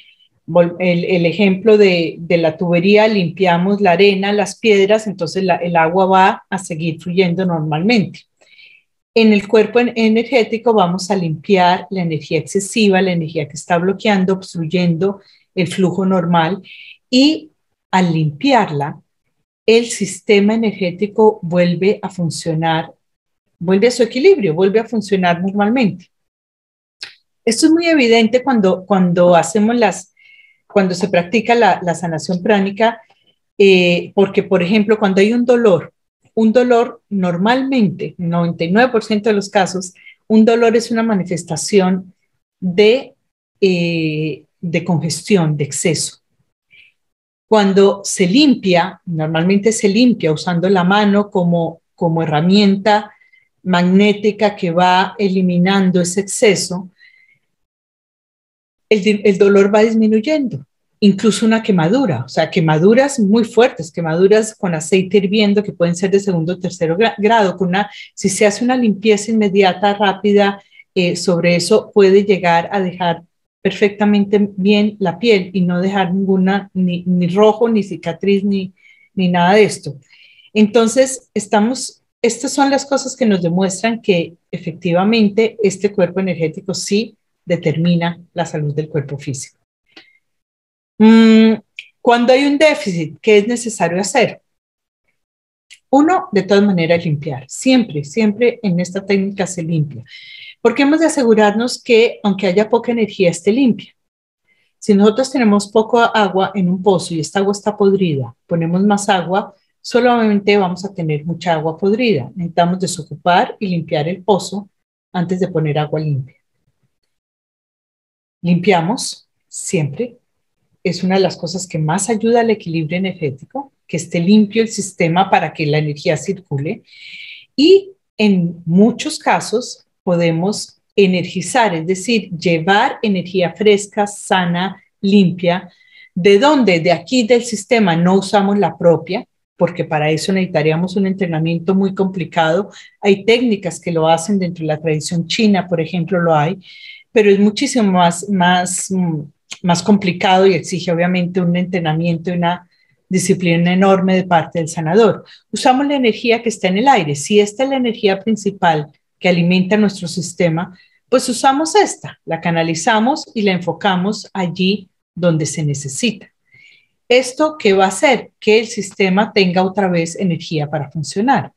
El ejemplo de la tubería, limpiamos la arena, las piedras, entonces el agua va a seguir fluyendo normalmente. En el cuerpo energético vamos a limpiar la energía excesiva, la energía que está bloqueando, obstruyendo el flujo normal, y al limpiarla, el sistema energético vuelve a funcionar, vuelve a su equilibrio, vuelve a funcionar normalmente. Esto es muy evidente cuando se practica la sanación pránica, porque, por ejemplo, cuando hay un dolor normalmente, 99% de los casos, un dolor es una manifestación de congestión, de exceso. Cuando se limpia, normalmente se limpia usando la mano como herramienta magnética que va eliminando ese exceso, el dolor va disminuyendo, incluso una quemadura, o sea, quemaduras muy fuertes, quemaduras con aceite hirviendo que pueden ser de segundo o tercero grado. Si se hace una limpieza inmediata, rápida, sobre eso puede llegar a dejar perfectamente bien la piel y no dejar ninguna, ni rojo, ni cicatriz, ni nada de esto. Entonces, estas son las cosas que nos demuestran que efectivamente este cuerpo energético sí determina la salud del cuerpo físico. Cuando hay un déficit, ¿qué es necesario hacer? Uno, de todas maneras, limpiar. Siempre, siempre en esta técnica se limpia. Porque hemos de asegurarnos que, aunque haya poca energía, esté limpia. Si nosotros tenemos poco agua en un pozo y esta agua está podrida, ponemos más agua, solamente vamos a tener mucha agua podrida. Necesitamos desocupar y limpiar el pozo antes de poner agua limpia. Limpiamos siempre. Es una de las cosas que más ayuda al equilibrio energético, que esté limpio el sistema para que la energía circule. Y en muchos casos podemos energizar, es decir, llevar energía fresca, sana, limpia. ¿De dónde? De aquí del sistema no usamos la propia, porque para eso necesitaríamos un entrenamiento muy complicado. Hay técnicas que lo hacen dentro de la tradición china, por ejemplo, lo hay, pero es muchísimo más complicado y exige obviamente un entrenamiento y una disciplina enorme de parte del sanador. Usamos la energía que está en el aire. Si esta es la energía principal que alimenta nuestro sistema, pues usamos esta, la canalizamos y la enfocamos allí donde se necesita. ¿Esto qué va a hacer? Que el sistema tenga otra vez energía para funcionar.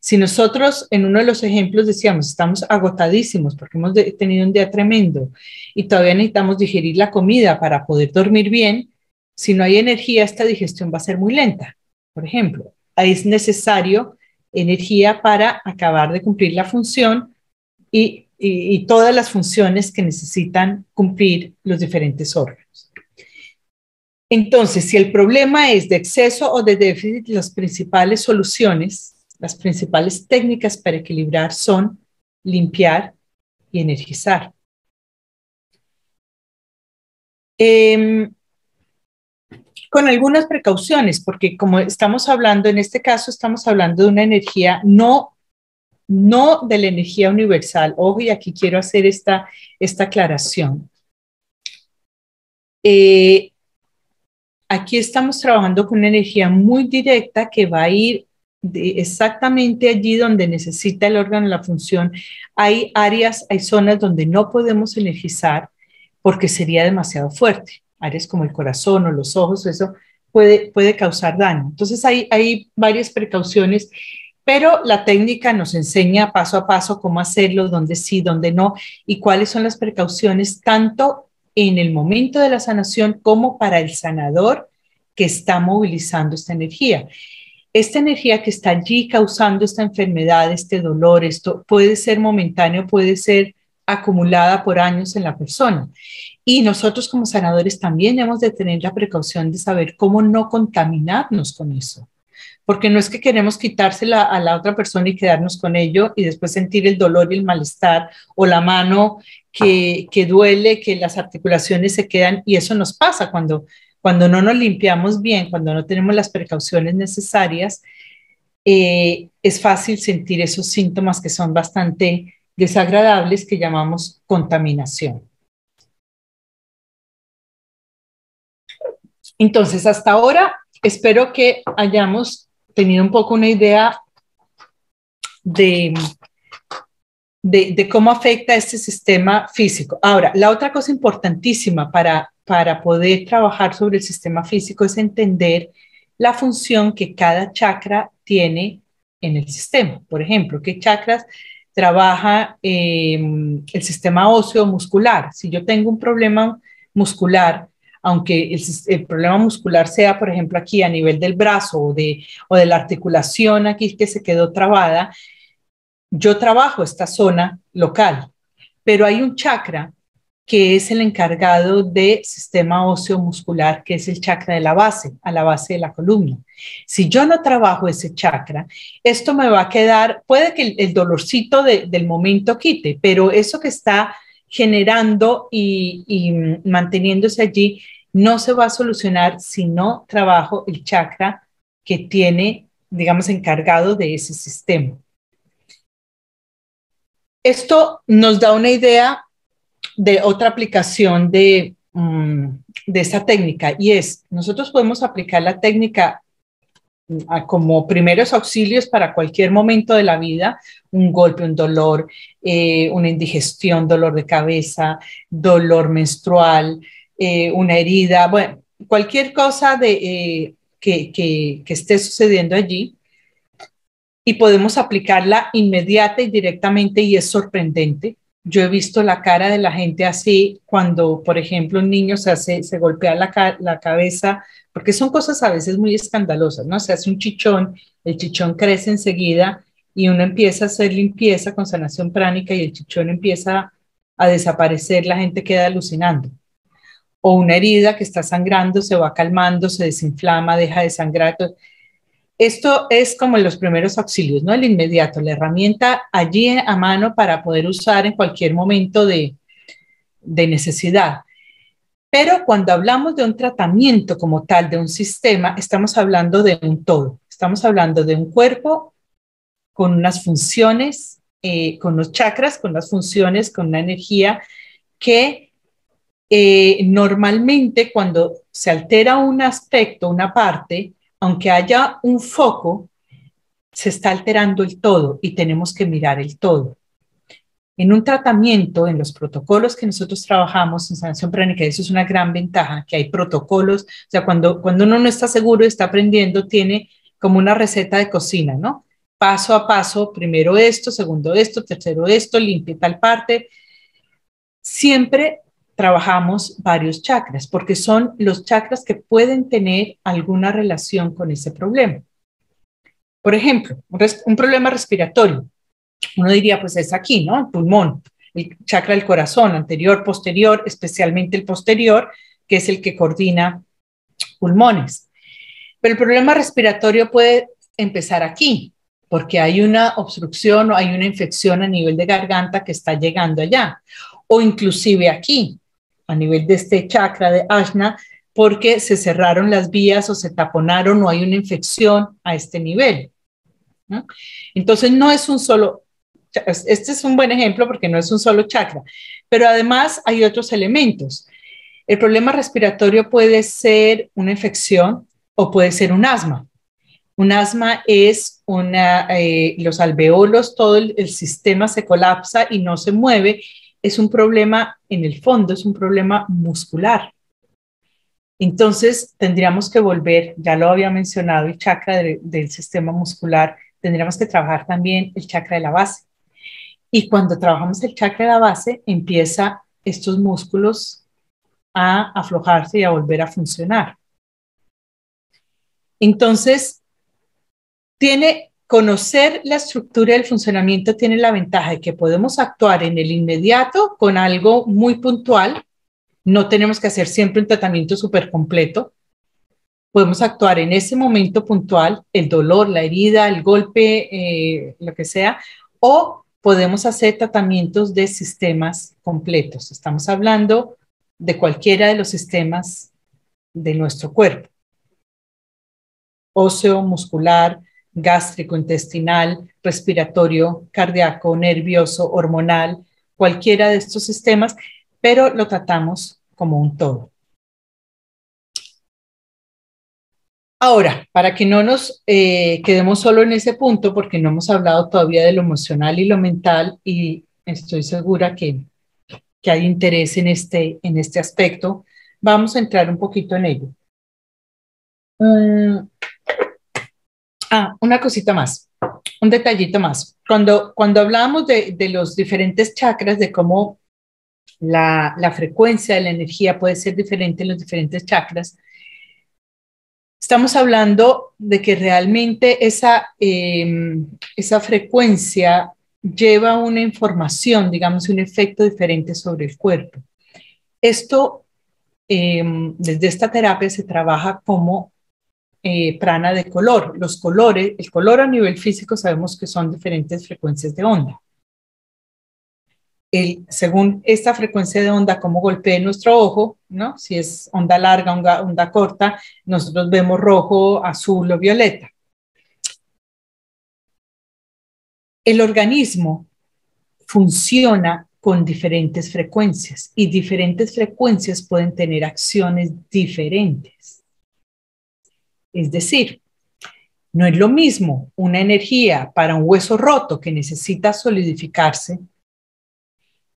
Si nosotros en uno de los ejemplos decíamos, estamos agotadísimos porque hemos tenido un día tremendo y todavía necesitamos digerir la comida para poder dormir bien, si no hay energía, esta digestión va a ser muy lenta. por ejemplo. Es necesario energía para acabar de cumplir la función y todas las funciones que necesitan cumplir los diferentes órganos. Entonces, si el problema es de exceso o de déficit, las principales soluciones, las principales técnicas para equilibrar son limpiar y energizar. Con algunas precauciones, porque como estamos hablando, en este caso estamos hablando de una energía no de la energía universal. Ojo, y aquí quiero hacer esta aclaración. Aquí estamos trabajando con una energía muy directa que va a ir exactamente allí donde necesita el órgano la función. Hay áreas, hay zonas donde no podemos energizar porque sería demasiado fuerte. Áreas como el corazón o los ojos, eso puede causar daño. Entonces hay varias precauciones, pero la técnica nos enseña paso a paso cómo hacerlo, dónde sí, dónde no, y cuáles son las precauciones tanto en el momento de la sanación como para el sanador que está movilizando esta energía. Esta energía que está allí causando esta enfermedad, este dolor, esto puede ser momentáneo, puede ser acumulada por años en la persona. Y nosotros como sanadores también hemos de tener la precaución de saber cómo no contaminarnos con eso. Porque no es que queremos quitársela a la otra persona y quedarnos con ello y después sentir el dolor y el malestar o la mano que duele, que las articulaciones se quedan, y eso nos pasa cuando no nos limpiamos bien, cuando no tenemos las precauciones necesarias, es fácil sentir esos síntomas que son bastante desagradables que llamamos contaminación. Entonces, hasta ahora, espero que hayamos tenido un poco una idea de cómo afecta este sistema físico. Ahora, la otra cosa importantísima para poder trabajar sobre el sistema físico es entender la función que cada chakra tiene en el sistema. Por ejemplo, qué chakras trabaja el sistema óseo muscular. Si yo tengo un problema muscular, aunque el problema muscular sea, por ejemplo, aquí a nivel del brazo o de la articulación aquí que se quedó trabada, yo trabajo esta zona local, pero hay un chakra que es el encargado del sistema óseo muscular, que es el chakra de la base, a la base de la columna. Si yo no trabajo ese chakra, esto me va a quedar, puede que el dolorcito del momento quite, pero eso que está generando y manteniéndose allí no se va a solucionar si no trabajo el chakra que tiene, digamos, encargado de ese sistema. Esto nos da una idea de otra aplicación de esta técnica, y es, nosotros podemos aplicar la técnica como primeros auxilios para cualquier momento de la vida, un golpe, un dolor, una indigestión, dolor de cabeza, dolor menstrual, una herida, bueno, cualquier cosa que esté sucediendo allí, y podemos aplicarla inmediata y directamente, y es sorprendente. Yo he visto la cara de la gente así cuando, por ejemplo, un niño se golpea la cabeza, porque son cosas a veces muy escandalosas, ¿no? Se hace un chichón, el chichón crece enseguida y uno empieza a hacer limpieza con sanación pránica y el chichón empieza a desaparecer, la gente queda alucinando. O una herida que está sangrando, se va calmando, se desinflama, deja de sangrar. Esto es como los primeros auxilios, ¿no? El inmediato, la herramienta allí a mano para poder usar en cualquier momento de necesidad. Pero cuando hablamos de un tratamiento como tal, de un sistema, estamos hablando de un todo. Estamos hablando de un cuerpo con unas funciones, con los chakras, con las funciones, con una energía que normalmente cuando se altera un aspecto, una parte, aunque haya un foco, se está alterando el todo y tenemos que mirar el todo. En un tratamiento, en los protocolos que nosotros trabajamos en sanación pránica, eso es una gran ventaja, que hay protocolos, o sea, cuando uno no está seguro y está aprendiendo, tiene como una receta de cocina, ¿no? Paso a paso, primero esto, segundo esto, tercero esto, limpie tal parte. Siempre trabajamos varios chakras, porque son los chakras que pueden tener alguna relación con ese problema. Por ejemplo, un problema respiratorio. Uno diría, pues es aquí, ¿no? El pulmón, el chakra del corazón, anterior, posterior, especialmente el posterior, que es el que coordina pulmones. Pero el problema respiratorio puede empezar aquí, porque hay una obstrucción o hay una infección a nivel de garganta que está llegando allá, o inclusive aquí, a nivel de este chakra de Ajna, porque se cerraron las vías o se taponaron o hay una infección a este nivel, ¿no? Entonces no es un solo, este es un buen ejemplo porque no es un solo chakra, pero además hay otros elementos. El problema respiratorio puede ser una infección o puede ser un asma. Un asma es los alveolos, todo el sistema se colapsa y no se mueve. Es un problema, en el fondo, es un problema muscular. Entonces, tendríamos que volver, ya lo había mencionado, el chakra del sistema muscular, tendríamos que trabajar también el chakra de la base. Y cuando trabajamos el chakra de la base, empieza estos músculos a aflojarse y a volver a funcionar. Entonces, conocer la estructura del funcionamiento tiene la ventaja de que podemos actuar en el inmediato con algo muy puntual. No tenemos que hacer siempre un tratamiento súper completo. Podemos actuar en ese momento puntual, el dolor, la herida, el golpe, lo que sea, o podemos hacer tratamientos de sistemas completos. Estamos hablando de cualquiera de los sistemas de nuestro cuerpo: óseo, muscular, gástrico, intestinal, respiratorio, cardíaco, nervioso, hormonal, cualquiera de estos sistemas, pero lo tratamos como un todo. Ahora, para que no nos quedemos solo en ese punto, porque no hemos hablado todavía de lo emocional y lo mental, y estoy segura que hay interés en este aspecto, vamos a entrar un poquito en ello. Una cosita más, un detallito más. Cuando hablamos de los diferentes chakras, de cómo la frecuencia de la energía puede ser diferente en los diferentes chakras, estamos hablando de que realmente esa frecuencia lleva una información, digamos, un efecto diferente sobre el cuerpo. Esto, desde esta terapia se trabaja como prana de color. Los colores, el color a nivel físico sabemos que son diferentes frecuencias de onda. Según esta frecuencia de onda, cómo golpea nuestro ojo, ¿no? Si es onda larga, onda corta, nosotros vemos rojo, azul o violeta. El organismo funciona con diferentes frecuencias y diferentes frecuencias pueden tener acciones diferentes. Es decir, no es lo mismo una energía para un hueso roto que necesita solidificarse,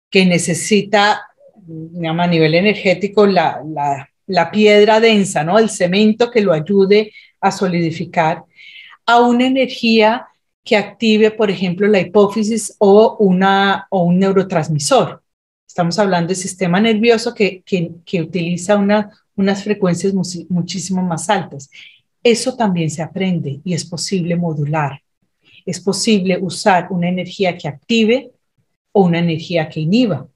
que necesita, digamos, a nivel energético, la piedra densa, ¿no? El cemento que lo ayude a solidificar, a una energía que active, por ejemplo, la hipófisis o un neurotransmisor. Estamos hablando del sistema nervioso que utiliza unas frecuencias muchísimo más altas. Eso también se aprende y es posible modular. Es posible usar una energía que active o una energía que inhiba.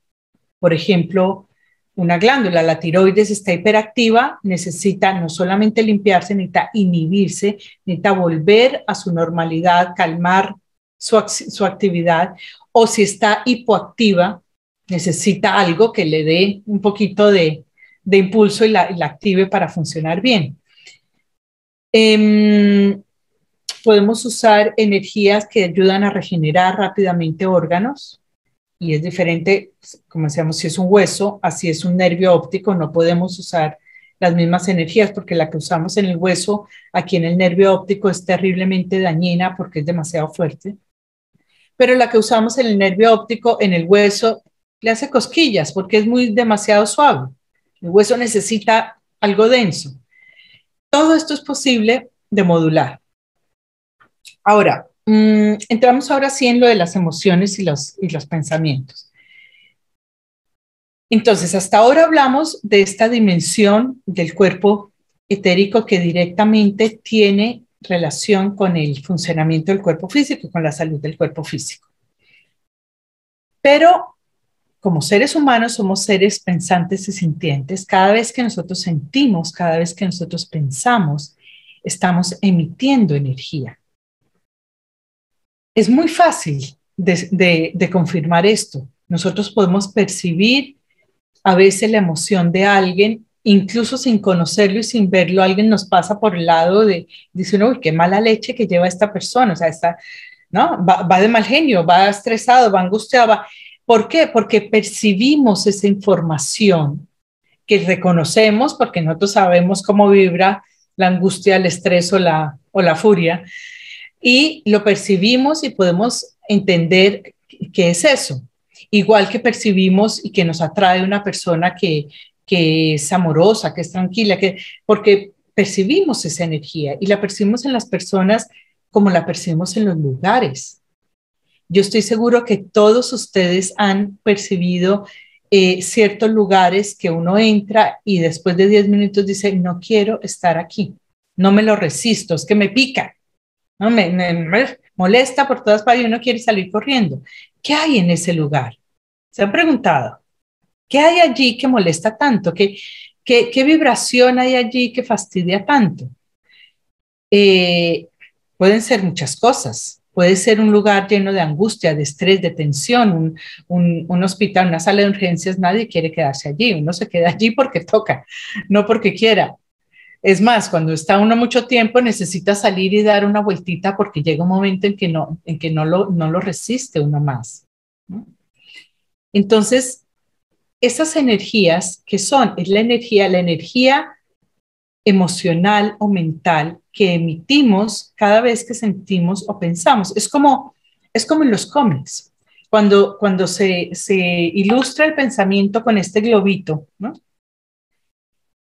Por ejemplo, una glándula, la tiroides, está hiperactiva, necesita no solamente limpiarse, necesita inhibirse, necesita volver a su normalidad, calmar su actividad, o si está hipoactiva, necesita algo que le dé un poquito de impulso y la active para funcionar bien. Podemos usar energías que ayudan a regenerar rápidamente órganos, y es diferente, como decíamos, si es un hueso, así es un nervio óptico, no podemos usar las mismas energías porque la que usamos en el hueso, aquí en el nervio óptico, es terriblemente dañina porque es demasiado fuerte, pero la que usamos en el nervio óptico, en el hueso, le hace cosquillas porque es demasiado suave. El hueso necesita algo denso. Todo esto es posible de modular. Ahora, entramos ahora sí en lo de las emociones y los pensamientos. Entonces, hasta ahora hablamos de esta dimensión del cuerpo etérico que directamente tiene relación con el funcionamiento del cuerpo físico, con la salud del cuerpo físico. Pero como seres humanos somos seres pensantes y sintientes. Cada vez que nosotros sentimos, cada vez que nosotros pensamos, estamos emitiendo energía. Es muy fácil de confirmar esto. Nosotros podemos percibir a veces la emoción de alguien, incluso sin conocerlo y sin verlo, alguien nos pasa por el lado dice uno, uy, qué mala leche que lleva esta persona, o sea, ¿no? Va de mal genio, va estresado, va angustiado. ¿Por qué? Porque percibimos esa información que reconocemos, porque nosotros sabemos cómo vibra la angustia, el estrés o la furia, y lo percibimos y podemos entender qué es eso. Igual que percibimos y que nos atrae una persona que es amorosa, que es tranquila, porque percibimos esa energía y la percibimos en las personas como la percibimos en los lugares. Yo estoy seguro que todos ustedes han percibido ciertos lugares que uno entra y después de 10 minutos dice, no quiero estar aquí, no me lo resisto, es que me pica, ¿no? Me molesta por todas partes y uno quiere salir corriendo. ¿Qué hay en ese lugar? ¿Se han preguntado? ¿Qué hay allí que molesta tanto? ¿Qué vibración hay allí que fastidia tanto? Eh, Pueden ser muchas cosas. Puede ser un lugar lleno de angustia, de estrés, de tensión, un hospital, una sala de urgencias, nadie quiere quedarse allí. Uno se queda allí porque toca, no porque quiera. Es más, cuando está uno mucho tiempo necesita salir y dar una vueltita porque llega un momento en que no lo resiste uno más, ¿no? Entonces, esas energías que son, es la energía emocional o mental que emitimos cada vez que sentimos o pensamos. Es como en los cómics, cuando se ilustra el pensamiento con este globito, ¿no?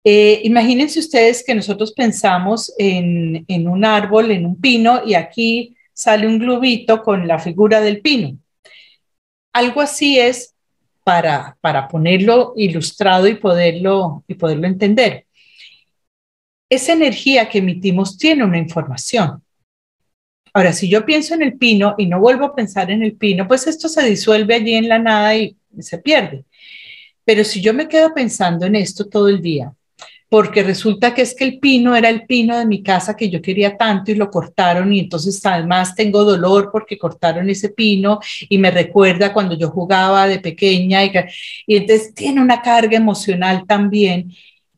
Imagínense ustedes que nosotros pensamos en un árbol, en un pino, y aquí sale un globito con la figura del pino. Algo así es para ponerlo ilustrado y poderlo entender. Esa energía que emitimos tiene una información. Ahora, si yo pienso en el pino y no vuelvo a pensar en el pino, pues esto se disuelve allí en la nada y se pierde. Pero si yo me quedo pensando en esto todo el día, porque resulta que es que el pino era el pino de mi casa que yo quería tanto y lo cortaron y entonces además tengo dolor porque cortaron ese pino y me recuerda cuando yo jugaba de pequeña y entonces tiene una carga emocional también.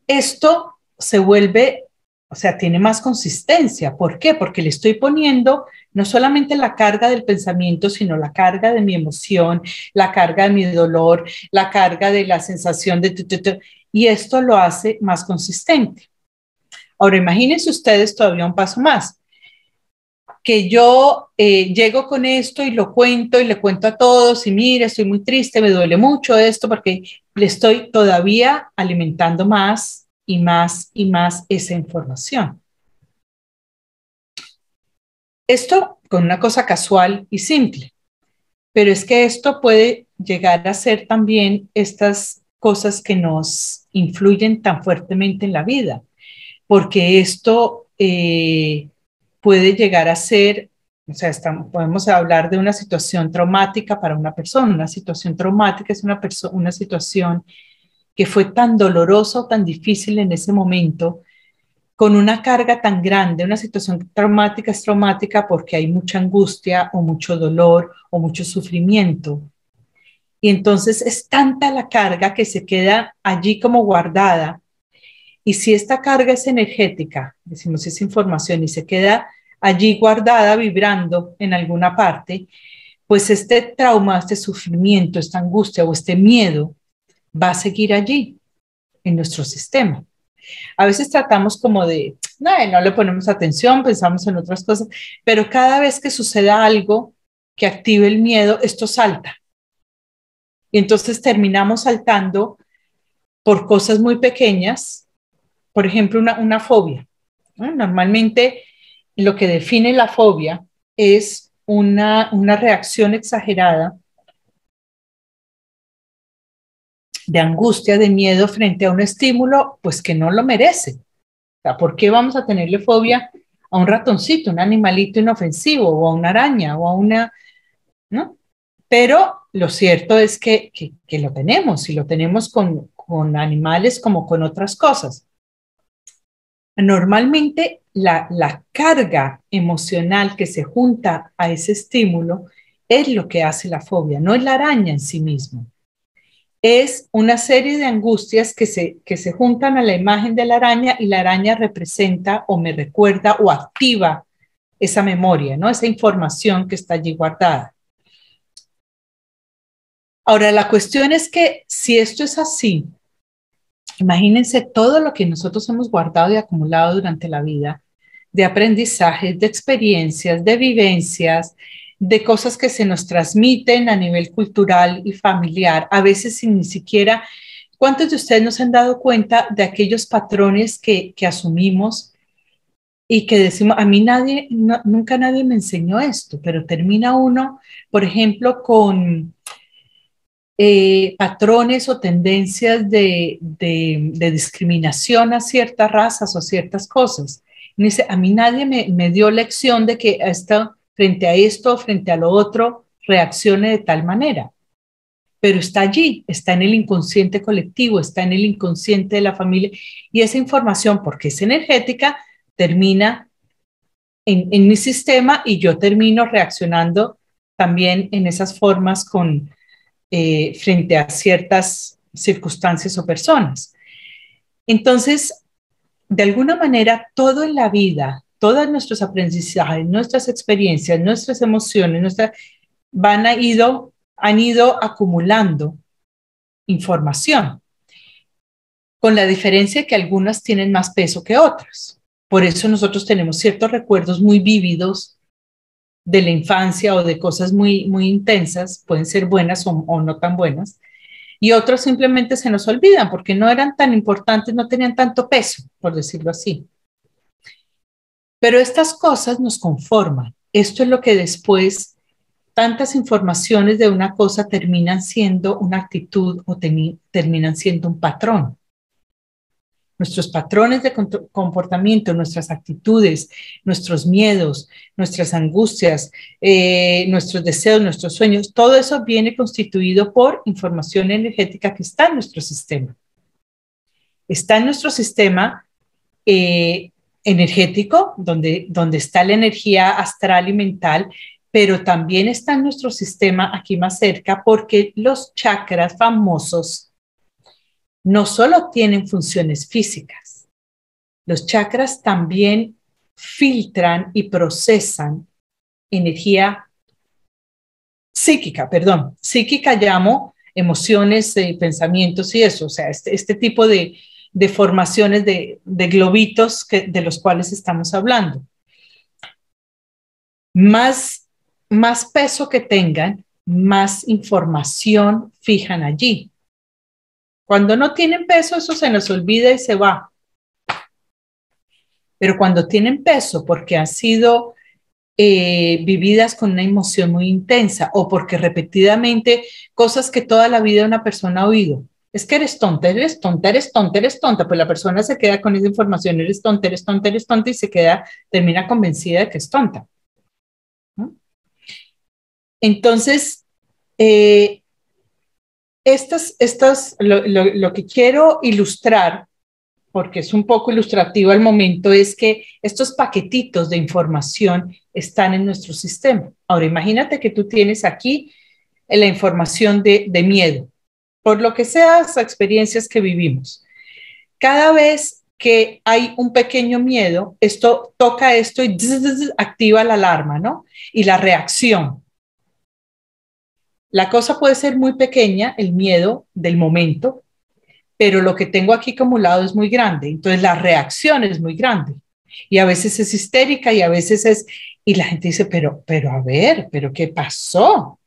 Esto se vuelve, o sea, tiene más consistencia. ¿Por qué? Porque le estoy poniendo no solamente la carga del pensamiento, sino la carga de mi emoción, la carga de mi dolor, la carga de la sensación de y esto lo hace más consistente. Ahora, imagínense ustedes todavía un paso más, que yo llego con esto y lo cuento y le cuento a todos y mire, estoy muy triste, me duele mucho esto porque le estoy todavía alimentando más y más y más esa información. Esto con una cosa casual y simple, pero es que esto puede llegar a ser también estas cosas que nos influyen tan fuertemente en la vida, porque esto puede llegar a ser, o sea, podemos hablar de una situación traumática para una persona. Una situación traumática es una situación que fue tan dolorosa o tan difícil en ese momento, con una carga tan grande. Una situación traumática es traumática porque hay mucha angustia o mucho dolor o mucho sufrimiento. Y entonces es tanta la carga que se queda allí como guardada. Y si esta carga es energética, decimos esa información, y se queda allí guardada, vibrando en alguna parte, pues este trauma, este sufrimiento, esta angustia o este miedo va a seguir allí en nuestro sistema. A veces tratamos como de, no le ponemos atención, pensamos en otras cosas, pero cada vez que suceda algo que active el miedo, esto salta. Y entonces terminamos saltando por cosas muy pequeñas, por ejemplo, una fobia, ¿no? Normalmente lo que define la fobia es una reacción exagerada de angustia, de miedo frente a un estímulo, pues que no lo merece. O sea, ¿por qué vamos a tenerle fobia a un ratoncito, un animalito inofensivo, o a una araña, o a una, ¿no? Pero lo cierto es que lo tenemos, y lo tenemos con animales como con otras cosas. Normalmente la carga emocional que se junta a ese estímulo es lo que hace la fobia, no es la araña en sí mismo. Es una serie de angustias que se juntan a la imagen de la araña, y la araña representa o me recuerda o activa esa memoria, ¿no? Esa información que está allí guardada. Ahora, la cuestión es que si esto es así, imagínense todo lo que nosotros hemos guardado y acumulado durante la vida, de aprendizajes, de experiencias, de vivencias, de cosas que se nos transmiten a nivel cultural y familiar, a veces sin ni siquiera. ¿Cuántos de ustedes nos han dado cuenta de aquellos patrones que asumimos y que decimos, a mí nadie, no, nunca nadie me enseñó esto, pero termina uno, por ejemplo, con patrones o tendencias de discriminación a ciertas razas o ciertas cosas? Y dice, a mí nadie me dio lección de que frente a esto, frente a lo otro, reaccione de tal manera. Pero está allí, está en el inconsciente colectivo, está en el inconsciente de la familia, y esa información, porque es energética, termina en mi sistema, y yo termino reaccionando también en esas formas frente a ciertas circunstancias o personas. Entonces, de alguna manera, todo en la vida, todos nuestros aprendizajes, nuestras experiencias, nuestras emociones, han ido acumulando información, con la diferencia que algunas tienen más peso que otras. Por eso nosotros tenemos ciertos recuerdos muy vívidos de la infancia, o de cosas muy, muy intensas, pueden ser buenas o no tan buenas, y otros simplemente se nos olvidan porque no eran tan importantes, no tenían tanto peso, por decirlo así. Pero estas cosas nos conforman. Esto es lo que después tantas informaciones de una cosa terminan siendo una actitud, o terminan siendo un patrón. Nuestros patrones de comportamiento, nuestras actitudes, nuestros miedos, nuestras angustias, nuestros deseos, nuestros sueños, todo eso viene constituido por información energética que está en nuestro sistema. Está en nuestro sistema energético, donde está la energía astral y mental, pero también está en nuestro sistema aquí más cerca, porque los chakras famosos no solo tienen funciones físicas, los chakras también filtran y procesan energía psíquica, perdón, psíquica llamo emociones, pensamientos y eso, o sea, este tipo de formaciones de globitos de los cuales estamos hablando. Más peso que tengan, más información fijan allí. Cuando no tienen peso, eso se nos olvida y se va. Pero cuando tienen peso, porque han sido vividas con una emoción muy intensa, o porque repetidamente cosas que toda la vida una persona ha oído. Es que eres tonta, eres tonta, eres tonta, eres tonta. Pues la persona se queda con esa información, eres tonta, eres tonta, eres tonta, y termina convencida de que es tonta, ¿no? Entonces, lo que quiero ilustrar, porque es un poco ilustrativo al momento, es que estos paquetitos de información están en nuestro sistema. Ahora, imagínate que tú tienes aquí la información de miedo, por lo que sea las experiencias que vivimos. Cada vez que hay un pequeño miedo, esto toca esto y activa la alarma, ¿no? Y la reacción. La cosa puede ser muy pequeña, el miedo del momento, pero lo que tengo aquí acumulado es muy grande, entonces la reacción es muy grande, y a veces es histérica, y a veces y la gente dice, pero a ver, pero ¿qué pasó?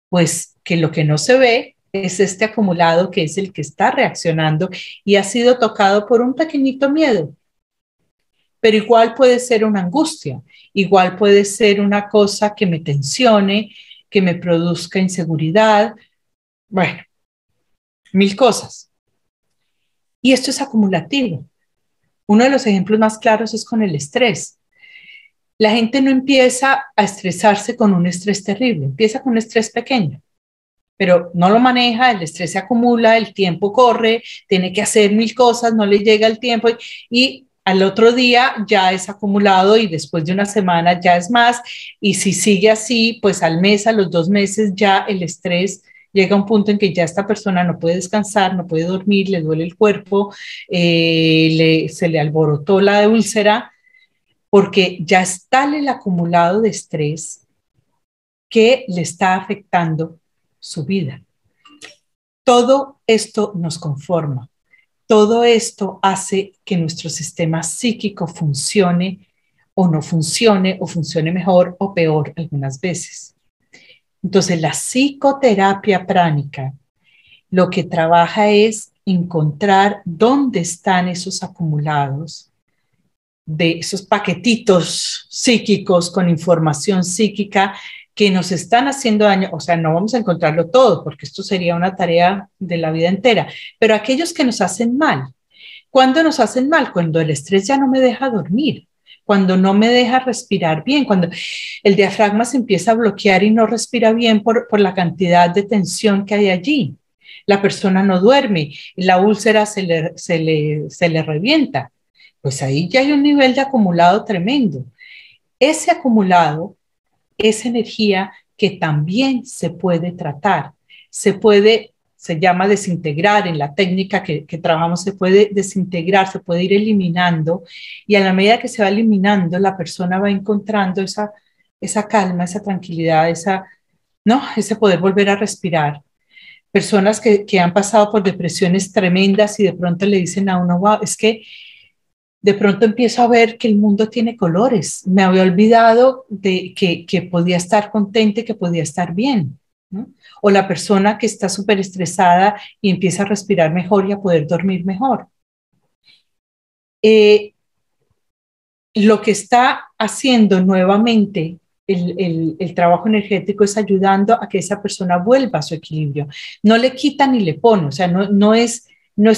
Pues que lo que no se ve es este acumulado, que es el que está reaccionando y ha sido tocado por un pequeñito miedo, pero igual puede ser una angustia, igual puede ser una cosa que me tensione, que me produzca inseguridad. Bueno, mil cosas. Y esto es acumulativo. Uno de los ejemplos más claros es con el estrés. La gente no empieza a estresarse con un estrés terrible, empieza con un estrés pequeño, pero no lo maneja, el estrés se acumula, el tiempo corre, tiene que hacer mil cosas, no le llega el tiempo y al otro día ya es acumulado y después de una semana ya es más. Y si sigue así, pues al mes, a los 2 meses ya el estrés llega a un punto en que ya esta persona no puede descansar, no puede dormir, le duele el cuerpo, se le alborotó la úlcera, porque ya es tal el acumulado de estrés que le está afectando su vida. Todo esto nos conforma, todo esto hace que nuestro sistema psíquico funcione o funcione mejor o peor algunas veces. Entonces, la psicoterapia pránica lo que trabaja es encontrar dónde están esos acumulados de esos paquetitos psíquicos con información psíquica que nos están haciendo daño. O sea, no vamos a encontrarlo todo porque esto sería una tarea de la vida entera, pero aquellos que nos hacen mal. ¿Cuándo nos hacen mal? Cuando el estrés ya no me deja dormir, cuando no me deja respirar bien, cuando el diafragma se empieza a bloquear y no respira bien por la cantidad de tensión que hay allí. La persona no duerme, la úlcera se le revienta. Pues ahí ya hay un nivel de acumulado tremendo. Ese acumulado es energía que también se puede tratar, se llama desintegrar en la técnica que trabajamos, se puede desintegrar, se puede ir eliminando y a la medida que se va eliminando, la persona va encontrando esa calma, esa tranquilidad, ¿no? Ese poder volver a respirar. Personas que han pasado por depresiones tremendas y de pronto le dicen a uno, wow, es que de pronto empiezo a ver que el mundo tiene colores. Me había olvidado de que podía estar contenta y que podía estar bien, ¿no? O la persona que está súper estresada y empieza a respirar mejor y a poder dormir mejor. Lo que está haciendo nuevamente el trabajo energético es ayudando a que esa persona vuelva a su equilibrio. No le quita ni le pone, o sea, no es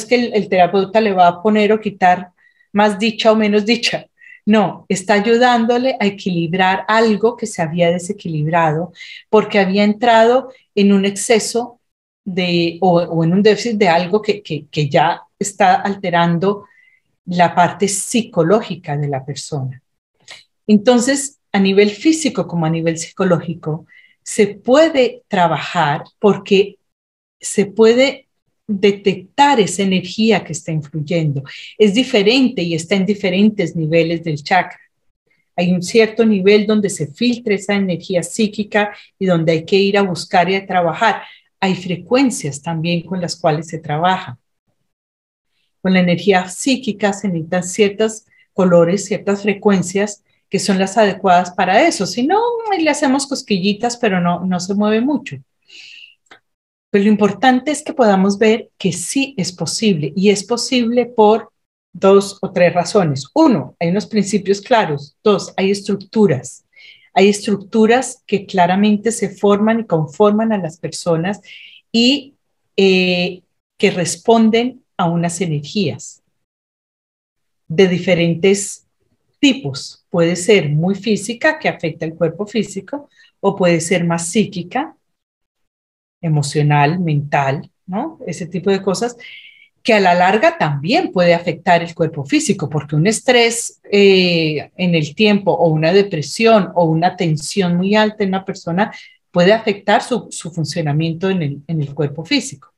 que el terapeuta le va a poner o quitar más dicha o menos dicha. No, está ayudándole a equilibrar algo que se había desequilibrado porque había entrado en un exceso o en un déficit de algo que ya está alterando la parte psicológica de la persona. Entonces, a nivel físico como a nivel psicológico, se puede trabajar porque se puede detectar esa energía que está influyendo. Es diferente y está en diferentes niveles del chakra. Hay un cierto nivel donde se filtra esa energía psíquica y donde hay que ir a buscar y a trabajar. Hay frecuencias también con las cuales se trabaja. Con la energía psíquica se necesitan ciertos colores, ciertas frecuencias que son las adecuadas para eso. Si no, le hacemos cosquillitas, pero no se mueve mucho. Pero lo importante es que podamos ver que sí es posible y es posible por 2 o 3 razones. 1, hay unos principios claros. 2, hay estructuras. Hay estructuras que claramente se forman y conforman a las personas y que responden a unas energías de diferentes tipos. Puede ser muy física, que afecta el cuerpo físico, o puede ser más psíquica, emocional, mental, ¿no? Ese tipo de cosas que a la larga también puede afectar el cuerpo físico, porque un estrés en el tiempo o una depresión o una tensión muy alta en una persona puede afectar su funcionamiento en el cuerpo físico.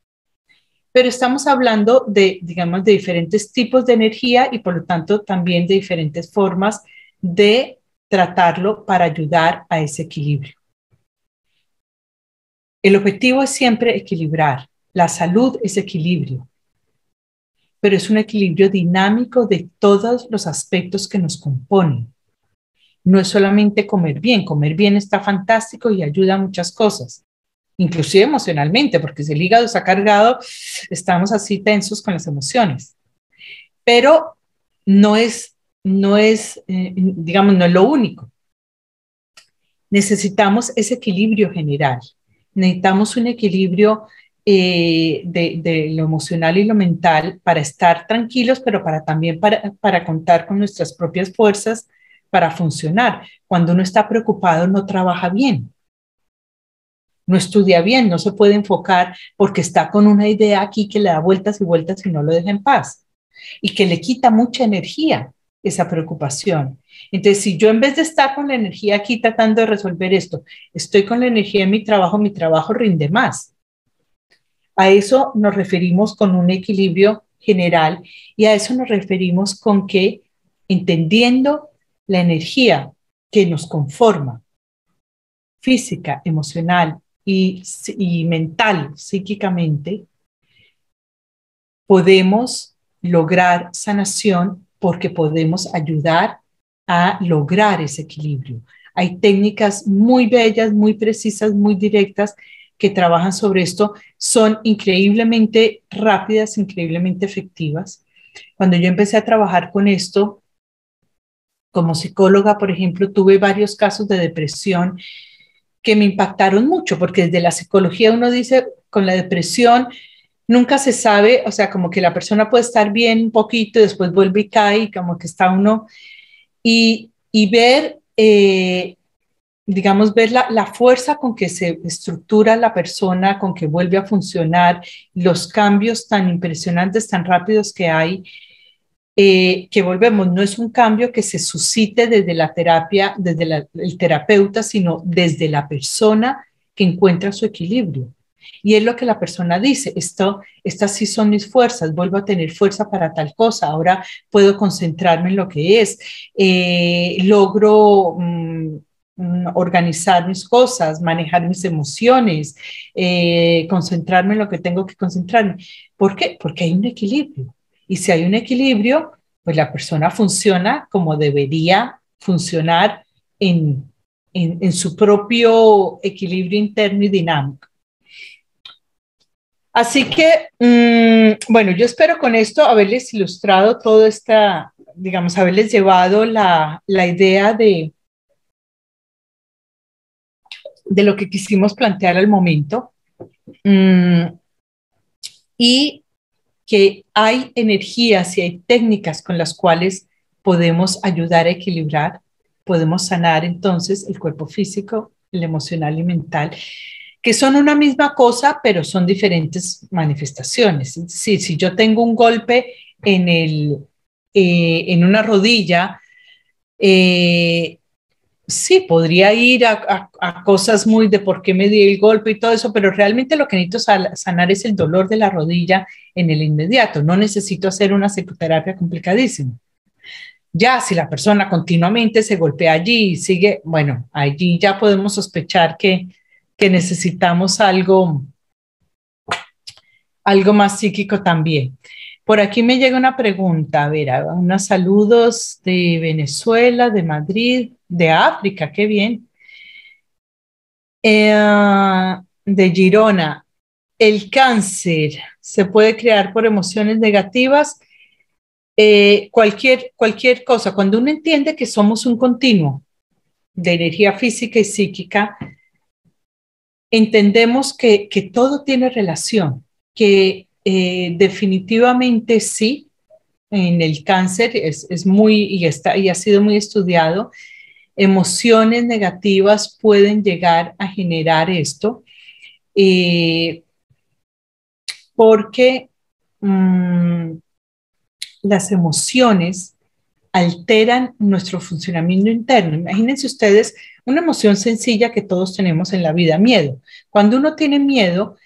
Pero estamos hablando de, digamos, de diferentes tipos de energía y por lo tanto también de diferentes formas de tratarlo para ayudar a ese equilibrio. El objetivo es siempre equilibrar. La salud es equilibrio, pero es un equilibrio dinámico de todos los aspectos que nos componen. No es solamente comer bien está fantástico y ayuda a muchas cosas, inclusive emocionalmente, porque si el hígado está cargado, estamos así tensos con las emociones. Pero digamos, no es lo único. Necesitamos ese equilibrio general. Necesitamos un equilibrio de lo emocional y lo mental para estar tranquilos, pero también para contar con nuestras propias fuerzas para funcionar. Cuando uno está preocupado, no trabaja bien, no estudia bien, no se puede enfocar porque está con una idea aquí que le da vueltas y vueltas y no lo deja en paz y que le quita mucha energía esa preocupación. Entonces, si yo en vez de estar con la energía aquí tratando de resolver esto, estoy con la energía en mi trabajo rinde más. A eso nos referimos con un equilibrio general y a eso nos referimos con que entendiendo la energía que nos conforma, física, emocional y mental, psíquicamente, podemos lograr sanación porque podemos ayudar a lograr ese equilibrio. Hay técnicas muy bellas, muy precisas, muy directas que trabajan sobre esto, son increíblemente rápidas, increíblemente efectivas. Cuando yo empecé a trabajar con esto, como psicóloga, por ejemplo, tuve varios casos de depresión que me impactaron mucho, porque desde la psicología uno dice, con la depresión nunca se sabe, o sea, como que la persona puede estar bien un poquito y después vuelve y cae, y como que está uno, y ver, digamos, ver la fuerza con que se estructura la persona, con que vuelve a funcionar, los cambios tan impresionantes, tan rápidos que hay, que volvemos, no es un cambio que se suscite desde la terapia, desde el terapeuta, sino desde la persona que encuentra su equilibrio. Y es lo que la persona dice, estas sí son mis fuerzas, vuelvo a tener fuerza para tal cosa, ahora puedo concentrarme en lo que es, logro organizar mis cosas, manejar mis emociones, concentrarme en lo que tengo que concentrarme. ¿Por qué? Porque hay un equilibrio. Y si hay un equilibrio, pues la persona funciona como debería funcionar en su propio equilibrio interno y dinámico. Así que, bueno, yo espero con esto haberles ilustrado toda esta, digamos, haberles llevado la idea de lo que quisimos plantear al momento. Y que hay energías y hay técnicas con las cuales podemos ayudar a equilibrar, podemos sanar entonces el cuerpo físico, el emocional y mental, que son una misma cosa, pero son diferentes manifestaciones. Es decir, si yo tengo un golpe en una rodilla, eh, sí, podría ir a cosas muy de por qué me di el golpe y todo eso, pero realmente lo que necesito sanar es el dolor de la rodilla en el inmediato. No necesito hacer una psicoterapia complicadísima. Ya, si la persona continuamente se golpea allí y sigue, bueno, allí ya podemos sospechar que necesitamos algo más psíquico también. Por aquí me llega una pregunta, a ver, unos saludos de Venezuela, de Madrid, de África, qué bien. De Girona, el cáncer se puede crear por emociones negativas, cualquier cosa. Cuando uno entiende que somos un continuo de energía física y psíquica, entendemos que todo tiene relación, que definitivamente sí, en el cáncer es muy, y ha sido muy estudiado, emociones negativas pueden llegar a generar esto. Eh, porque las emociones alteran nuestro funcionamiento interno. Imagínense ustedes una emoción sencilla que todos tenemos en la vida, miedo. Cuando uno tiene miedo,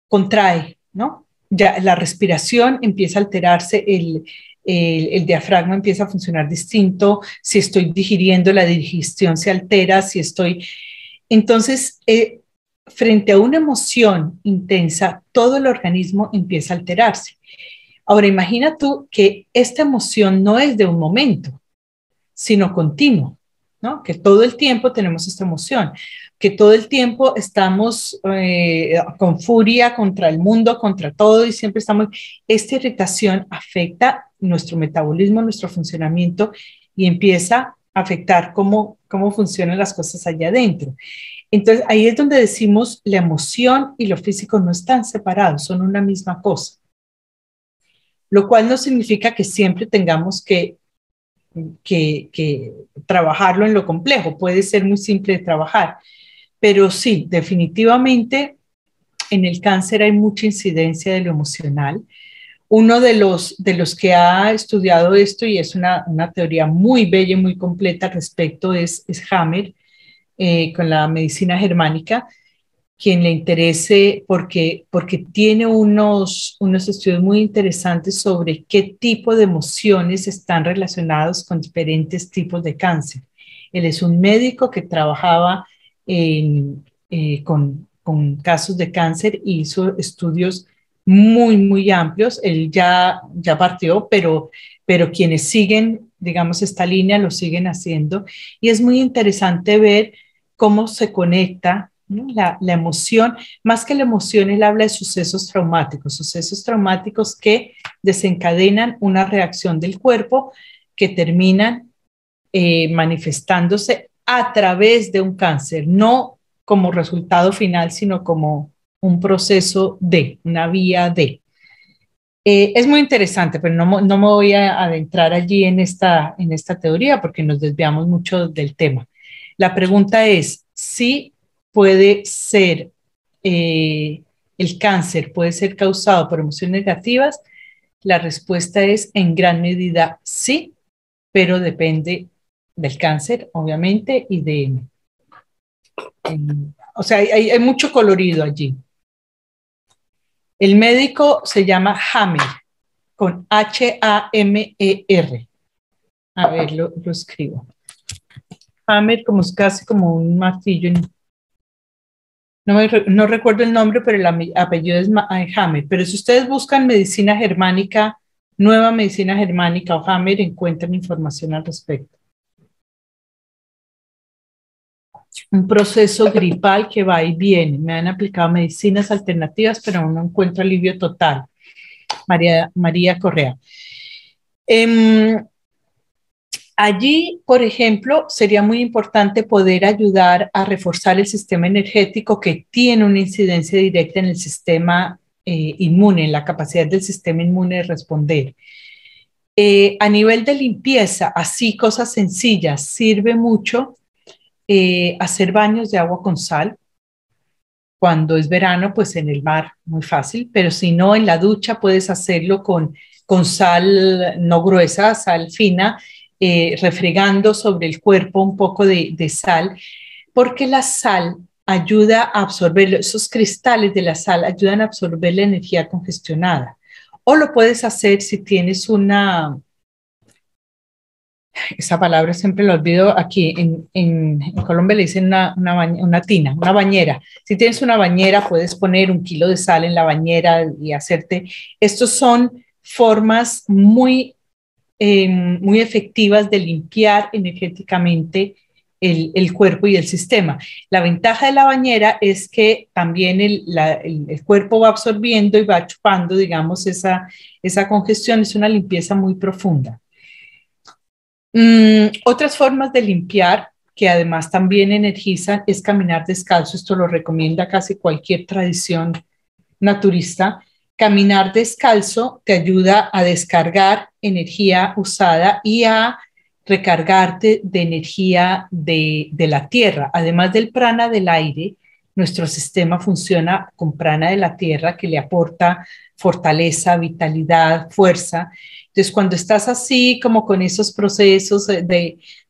contrae, ¿no? Ya la respiración empieza a alterarse, el diafragma empieza a funcionar distinto, si estoy digiriendo, la digestión se altera, si estoy... Entonces, frente a una emoción intensa, todo el organismo empieza a alterarse. Ahora, imagina tú que esta emoción no es de un momento, sino continuo, ¿no? Que todo el tiempo tenemos esta emoción, que todo el tiempo estamos con furia contra el mundo, contra todo, y siempre estamos... Esta irritación afecta nuestro metabolismo, nuestro funcionamiento, y empieza a afectar cómo funcionan las cosas allá adentro. Entonces, ahí es donde decimos la emoción y lo físico no están separados, son una misma cosa, lo cual no significa que siempre tengamos que trabajarlo en lo complejo, puede ser muy simple de trabajar, pero sí, definitivamente en el cáncer hay mucha incidencia de lo emocional. Uno de los que ha estudiado esto, y es una teoría muy bella y muy completa al respecto, es Hammer, con la medicina germánica, quien le interese porque tiene unos estudios muy interesantes sobre qué tipo de emociones están relacionados con diferentes tipos de cáncer. Él es un médico que trabajaba con casos de cáncer y hizo estudios muy, muy amplios. Él ya partió, pero quienes siguen, digamos, esta línea lo siguen haciendo. Y es muy interesante ver cómo se conecta, ¿no? La emoción, más que la emoción, él habla de sucesos traumáticos que desencadenan una reacción del cuerpo que terminan manifestándose a través de un cáncer, no como resultado final, sino como un proceso de, una vía de. Es muy interesante, pero no me voy a adentrar allí en esta teoría porque nos desviamos mucho del tema. La pregunta es, si puede ser, el cáncer puede ser causado por emociones negativas. La respuesta es en gran medida sí, pero depende del cáncer, obviamente, y o sea, hay mucho colorido allí. El médico se llama Hammer, con H-A-M-E-R. A ver, lo escribo. Hammer, como es casi como un martillo. No recuerdo el nombre, pero el apellido es Hammer. Pero si ustedes buscan medicina germánica, nueva medicina germánica o Hammer, encuentran información al respecto. Un proceso gripal que va y viene. Me han aplicado medicinas alternativas, pero aún no encuentro alivio total. María Correa. Allí, por ejemplo, sería muy importante poder ayudar a reforzar el sistema energético que tiene una incidencia directa en el sistema inmune, en la capacidad del sistema inmune de responder. A nivel de limpieza, así cosas sencillas, sirve mucho hacer baños de agua con sal. Cuando es verano, pues en el mar, muy fácil, pero si no, en la ducha puedes hacerlo con sal no gruesa, sal fina, refregando sobre el cuerpo un poco de sal, porque la sal ayuda a absorber, esos cristales de la sal ayudan a absorber la energía congestionada. O lo puedes hacer si tienes esa palabra siempre la olvido aquí, en Colombia le dicen una tina, una bañera. Si tienes una bañera, puedes poner 1 kilo de sal en la bañera y hacerte. Estos son formas muy efectivas de limpiar energéticamente el cuerpo y el sistema. La ventaja de la bañera es que también el cuerpo va absorbiendo y va chupando, digamos, esa congestión. Es una limpieza muy profunda. Otras formas de limpiar que además también energizan es caminar descalzo. Esto lo recomienda casi cualquier tradición naturista. Caminar descalzo te ayuda a descargar energía usada y a recargarte de energía de la tierra. Además del prana del aire, nuestro sistema funciona con prana de la tierra que le aporta fortaleza, vitalidad, fuerza. Entonces, cuando estás así, como con esos procesos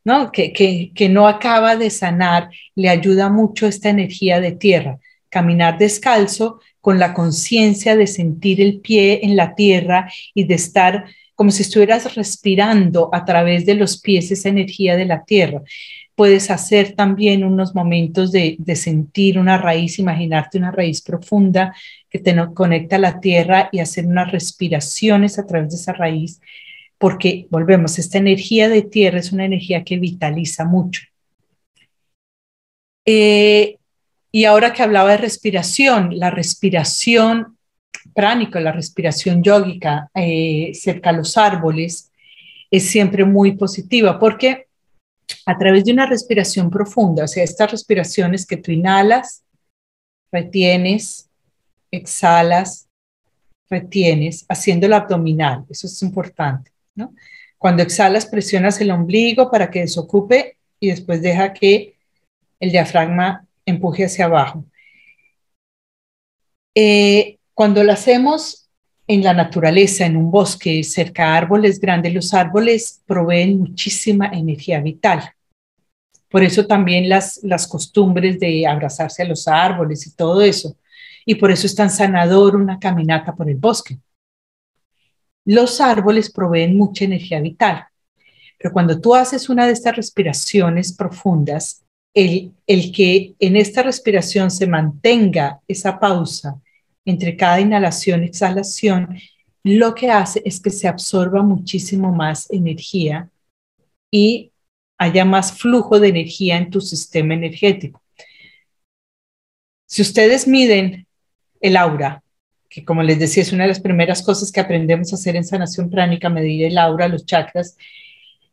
¿no? Que no acaba de sanar, le ayuda mucho esta energía de tierra. Caminar descalzo con la conciencia de sentir el pie en la tierra y de estar como si estuvieras respirando a través de los pies esa energía de la tierra. Puedes hacer también unos momentos de sentir una raíz, imaginarte una raíz profunda que te conecta a la tierra y hacer unas respiraciones a través de esa raíz, porque volvemos, esta energía de tierra es una energía que vitaliza mucho. Y ahora que hablaba de respiración, la respiración pránica, la respiración yógica cerca a los árboles es siempre muy positiva porque a través de una respiración profunda, o sea, estas respiraciones que tú inhalas, retienes, exhalas, retienes, haciendo el abdominal, eso es importante, ¿no? Cuando exhalas, presionas el ombligo para que desocupe y después deja que el diafragma empuje hacia abajo. Cuando lo hacemos en la naturaleza, en un bosque, cerca a árboles grandes, los árboles proveen muchísima energía vital. Por eso también las costumbres de abrazarse a los árboles y todo eso. Y por eso es tan sanador una caminata por el bosque. Los árboles proveen mucha energía vital, pero cuando tú haces una de estas respiraciones profundas, el que en esta respiración se mantenga esa pausa entre cada inhalación y exhalación, lo que hace es que se absorba muchísimo más energía y haya más flujo de energía en tu sistema energético. Si ustedes miden el aura, que como les decía es una de las primeras cosas que aprendemos a hacer en sanación pránica, medir el aura, los chakras,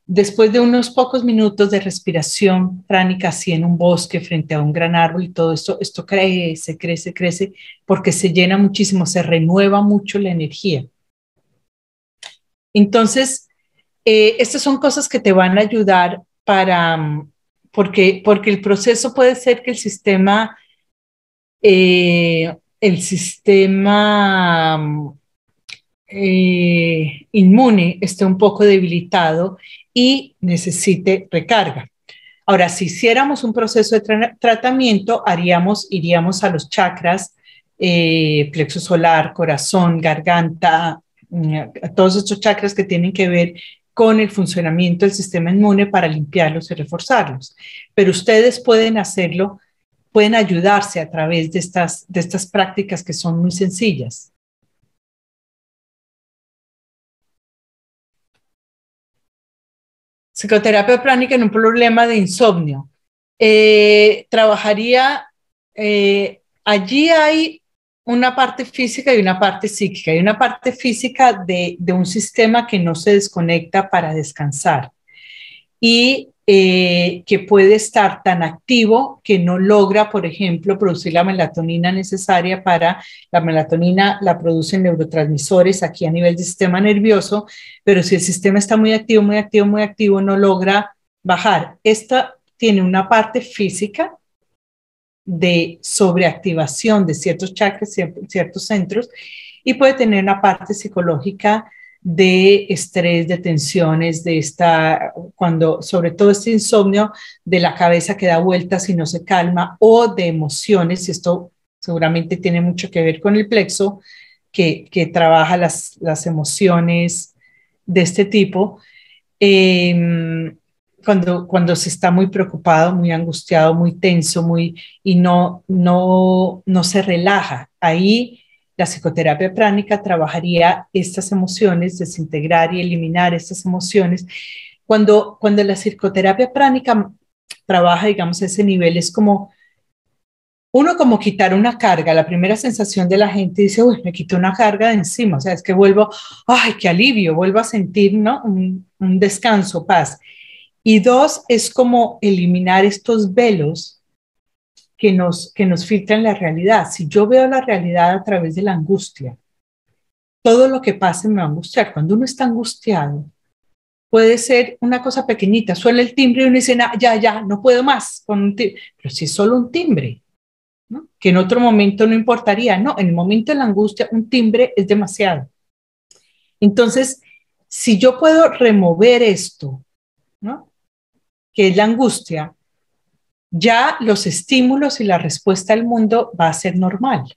después de unos pocos minutos de respiración pránica así en un bosque frente a un gran árbol y todo esto crece, crece, crece, porque se llena muchísimo, se renueva mucho la energía. Entonces, estas son cosas que te van a ayudar porque el proceso puede ser que el sistema inmune esté un poco debilitado y necesite recarga. Ahora, si hiciéramos un proceso de tratamiento, iríamos a los chakras, plexo solar, corazón, garganta, a todos estos chakras que tienen que ver con el funcionamiento del sistema inmune para limpiarlos y reforzarlos. Pero ustedes pueden hacerlo, pueden ayudarse a través de estas prácticas que son muy sencillas. Psicoterapia pránica en un problema de insomnio. Trabajaría, allí hay una parte física y una parte psíquica. Hay una parte física de un sistema que no se desconecta para descansar y que puede estar tan activo que no logra, por ejemplo, producir la melatonina necesaria para, la melatonina la producen neurotransmisores aquí a nivel del sistema nervioso, pero si el sistema está muy activo, muy activo, muy activo, no logra bajar. Esta tiene una parte física de sobreactivación de ciertos chakras, ciertos centros, y puede tener una parte psicológica de estrés, de tensiones, sobre todo este insomnio de la cabeza que da vueltas y no se calma, o de emociones, y esto seguramente tiene mucho que ver con el plexo, que trabaja las emociones de este tipo. Cuando se está muy preocupado, muy angustiado, muy tenso, y no se relaja. Ahí la psicoterapia pránica trabajaría estas emociones, desintegrar y eliminar estas emociones. Cuando la psicoterapia pránica trabaja, digamos, a ese nivel, es como quitar una carga. La primera sensación de la gente dice, uy, me quito una carga de encima, o sea, es que vuelvo, ay, qué alivio, vuelvo a sentir, ¿no? Un descanso, paz. Y dos, es como eliminar estos velos que nos filtran la realidad. Si yo veo la realidad a través de la angustia, todo lo que pase me va a angustiar. Cuando uno está angustiado, puede ser una cosa pequeñita, suena el timbre y uno dice, ya, no puedo más con un timbre. Pero si es solo un timbre, ¿no? Que en otro momento no importaría. No, en el momento de la angustia, un timbre es demasiado. Entonces, si yo puedo remover esto, ¿no? Que es la angustia, ya los estímulos y la respuesta al mundo va a ser normal.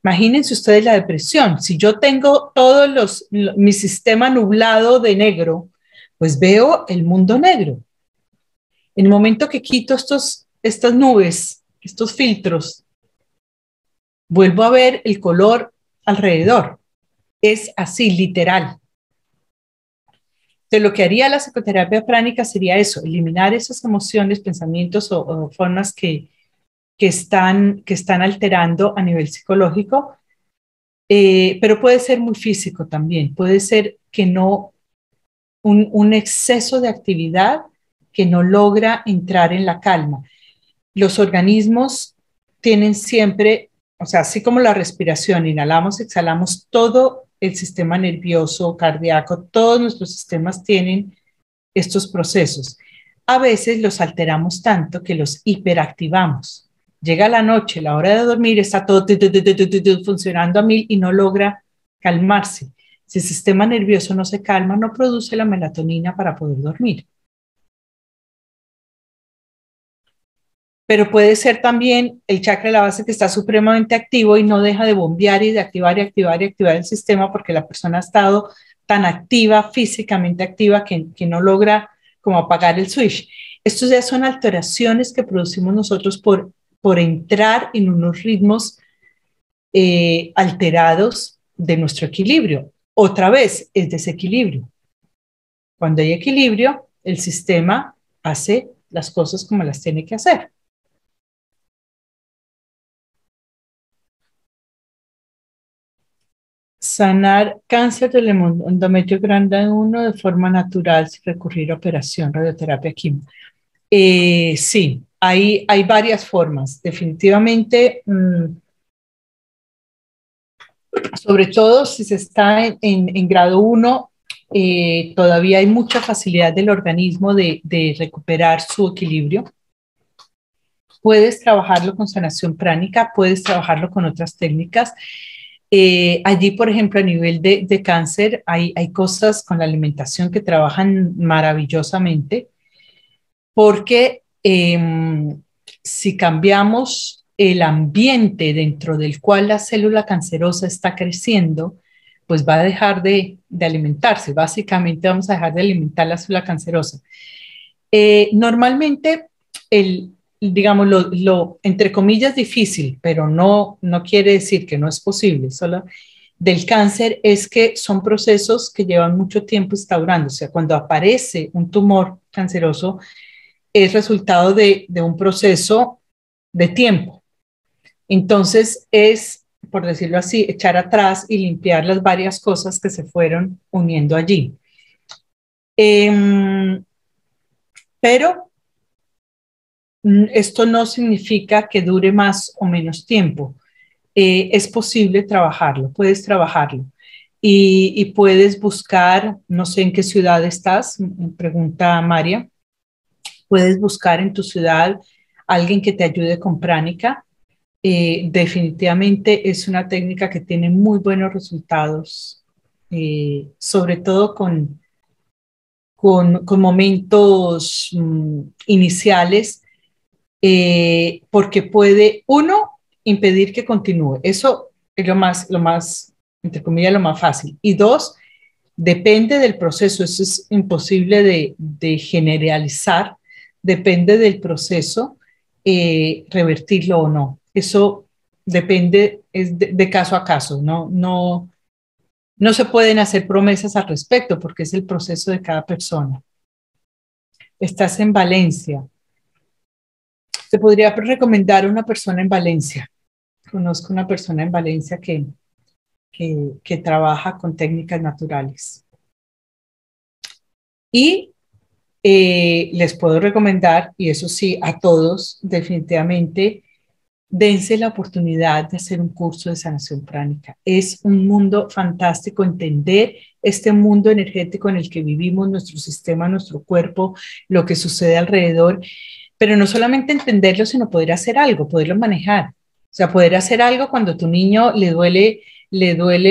Imagínense ustedes la depresión. Si yo tengo mi sistema nublado de negro, pues veo el mundo negro. En el momento que quito estas nubes, estos filtros, vuelvo a ver el color alrededor. Es así, literal. Entonces, lo que haría la psicoterapia pránica sería eso, eliminar esas emociones, pensamientos o formas que están alterando a nivel psicológico, pero puede ser muy físico también. Puede ser que no, un exceso de actividad que no logra entrar en la calma. Los organismos tienen siempre, o sea, así como la respiración, inhalamos, exhalamos, todo el sistema nervioso, cardíaco, todos nuestros sistemas tienen estos procesos. A veces los alteramos tanto que los hiperactivamos. Llega la noche, la hora de dormir, está todo funcionando a mil y no logra calmarse. Si el sistema nervioso no se calma, no produce la melatonina para poder dormir. Pero puede ser también el chakra de la base que está supremamente activo y no deja de bombear y de activar y activar y activar el sistema porque la persona ha estado tan activa, físicamente activa, que no logra como apagar el switch. Estos ya son alteraciones que producimos nosotros por entrar en unos ritmos alterados de nuestro equilibrio. Otra vez, es desequilibrio. Cuando hay equilibrio, el sistema hace las cosas como las tiene que hacer. Sanar cáncer del endometrio grande 1 de forma natural sin recurrir a operación, radioterapia, quimio. Sí, hay varias formas. Definitivamente, sobre todo si se está en grado 1, todavía hay mucha facilidad del organismo de recuperar su equilibrio. Puedes trabajarlo con sanación pránica, puedes trabajarlo con otras técnicas. Allí, por ejemplo, a nivel de cáncer, hay cosas con la alimentación que trabajan maravillosamente, porque si cambiamos el ambiente dentro del cual la célula cancerosa está creciendo, pues va a dejar de alimentarse. Básicamente vamos a dejar de alimentar la célula cancerosa. Normalmente, digamos, entre comillas difícil, pero no quiere decir que no es posible, solo del cáncer es que son procesos que llevan mucho tiempo instaurándose. O sea, cuando aparece un tumor canceroso, es resultado de un proceso de tiempo. Entonces, es, por decirlo así, echar atrás y limpiar las varias cosas que se fueron uniendo allí. Pero esto no significa que dure más o menos tiempo. Es posible trabajarlo, puedes trabajarlo. Y puedes buscar, no sé en qué ciudad estás, pregunta María, puedes buscar en tu ciudad alguien que te ayude con pránica. Definitivamente es una técnica que tiene muy buenos resultados, sobre todo con momentos iniciales, porque puede, uno, impedir que continúe. Eso es lo más, entre comillas, lo más fácil. Y dos, depende del proceso. Eso es imposible de generalizar. Depende del proceso, revertirlo o no. Eso depende, es de caso a caso. No se pueden hacer promesas al respecto porque es el proceso de cada persona. Estás en Valencia. Te podría recomendar una persona en Valencia. Conozco una persona en Valencia que trabaja con técnicas naturales. Y les puedo recomendar, y eso sí, a todos, definitivamente, dense la oportunidad de hacer un curso de sanación pránica. Es un mundo fantástico entender este mundo energético en el que vivimos, nuestro sistema, nuestro cuerpo, lo que sucede alrededor, pero no solamente entenderlo, sino poder hacer algo, poderlo manejar. O sea, poder hacer algo cuando a tu niño le duele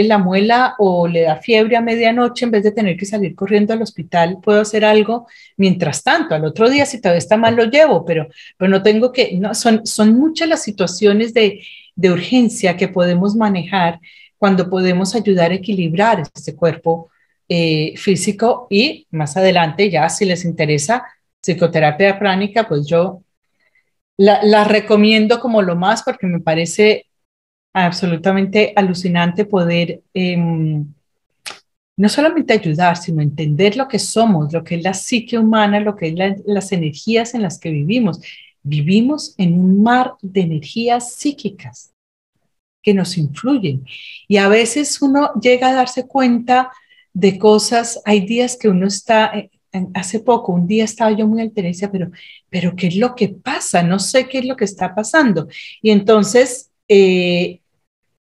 la muela o le da fiebre a medianoche, en vez de tener que salir corriendo al hospital, puedo hacer algo mientras tanto. Al otro día, si todavía está mal, lo llevo, pero no tengo que, no, son muchas las situaciones de urgencia que podemos manejar cuando podemos ayudar a equilibrar este cuerpo físico y más adelante, ya si les interesa psicoterapia pránica, pues yo la recomiendo como lo más porque me parece absolutamente alucinante poder no solamente ayudar, sino entender lo que somos, lo que es la psique humana, lo que es las energías en las que vivimos. Vivimos en un mar de energías psíquicas que nos influyen. Y a veces uno llega a darse cuenta de cosas, hay días que uno está hace poco, un día estaba yo muy alterada y decía, pero ¿qué es lo que pasa? No sé qué es lo que está pasando. Y entonces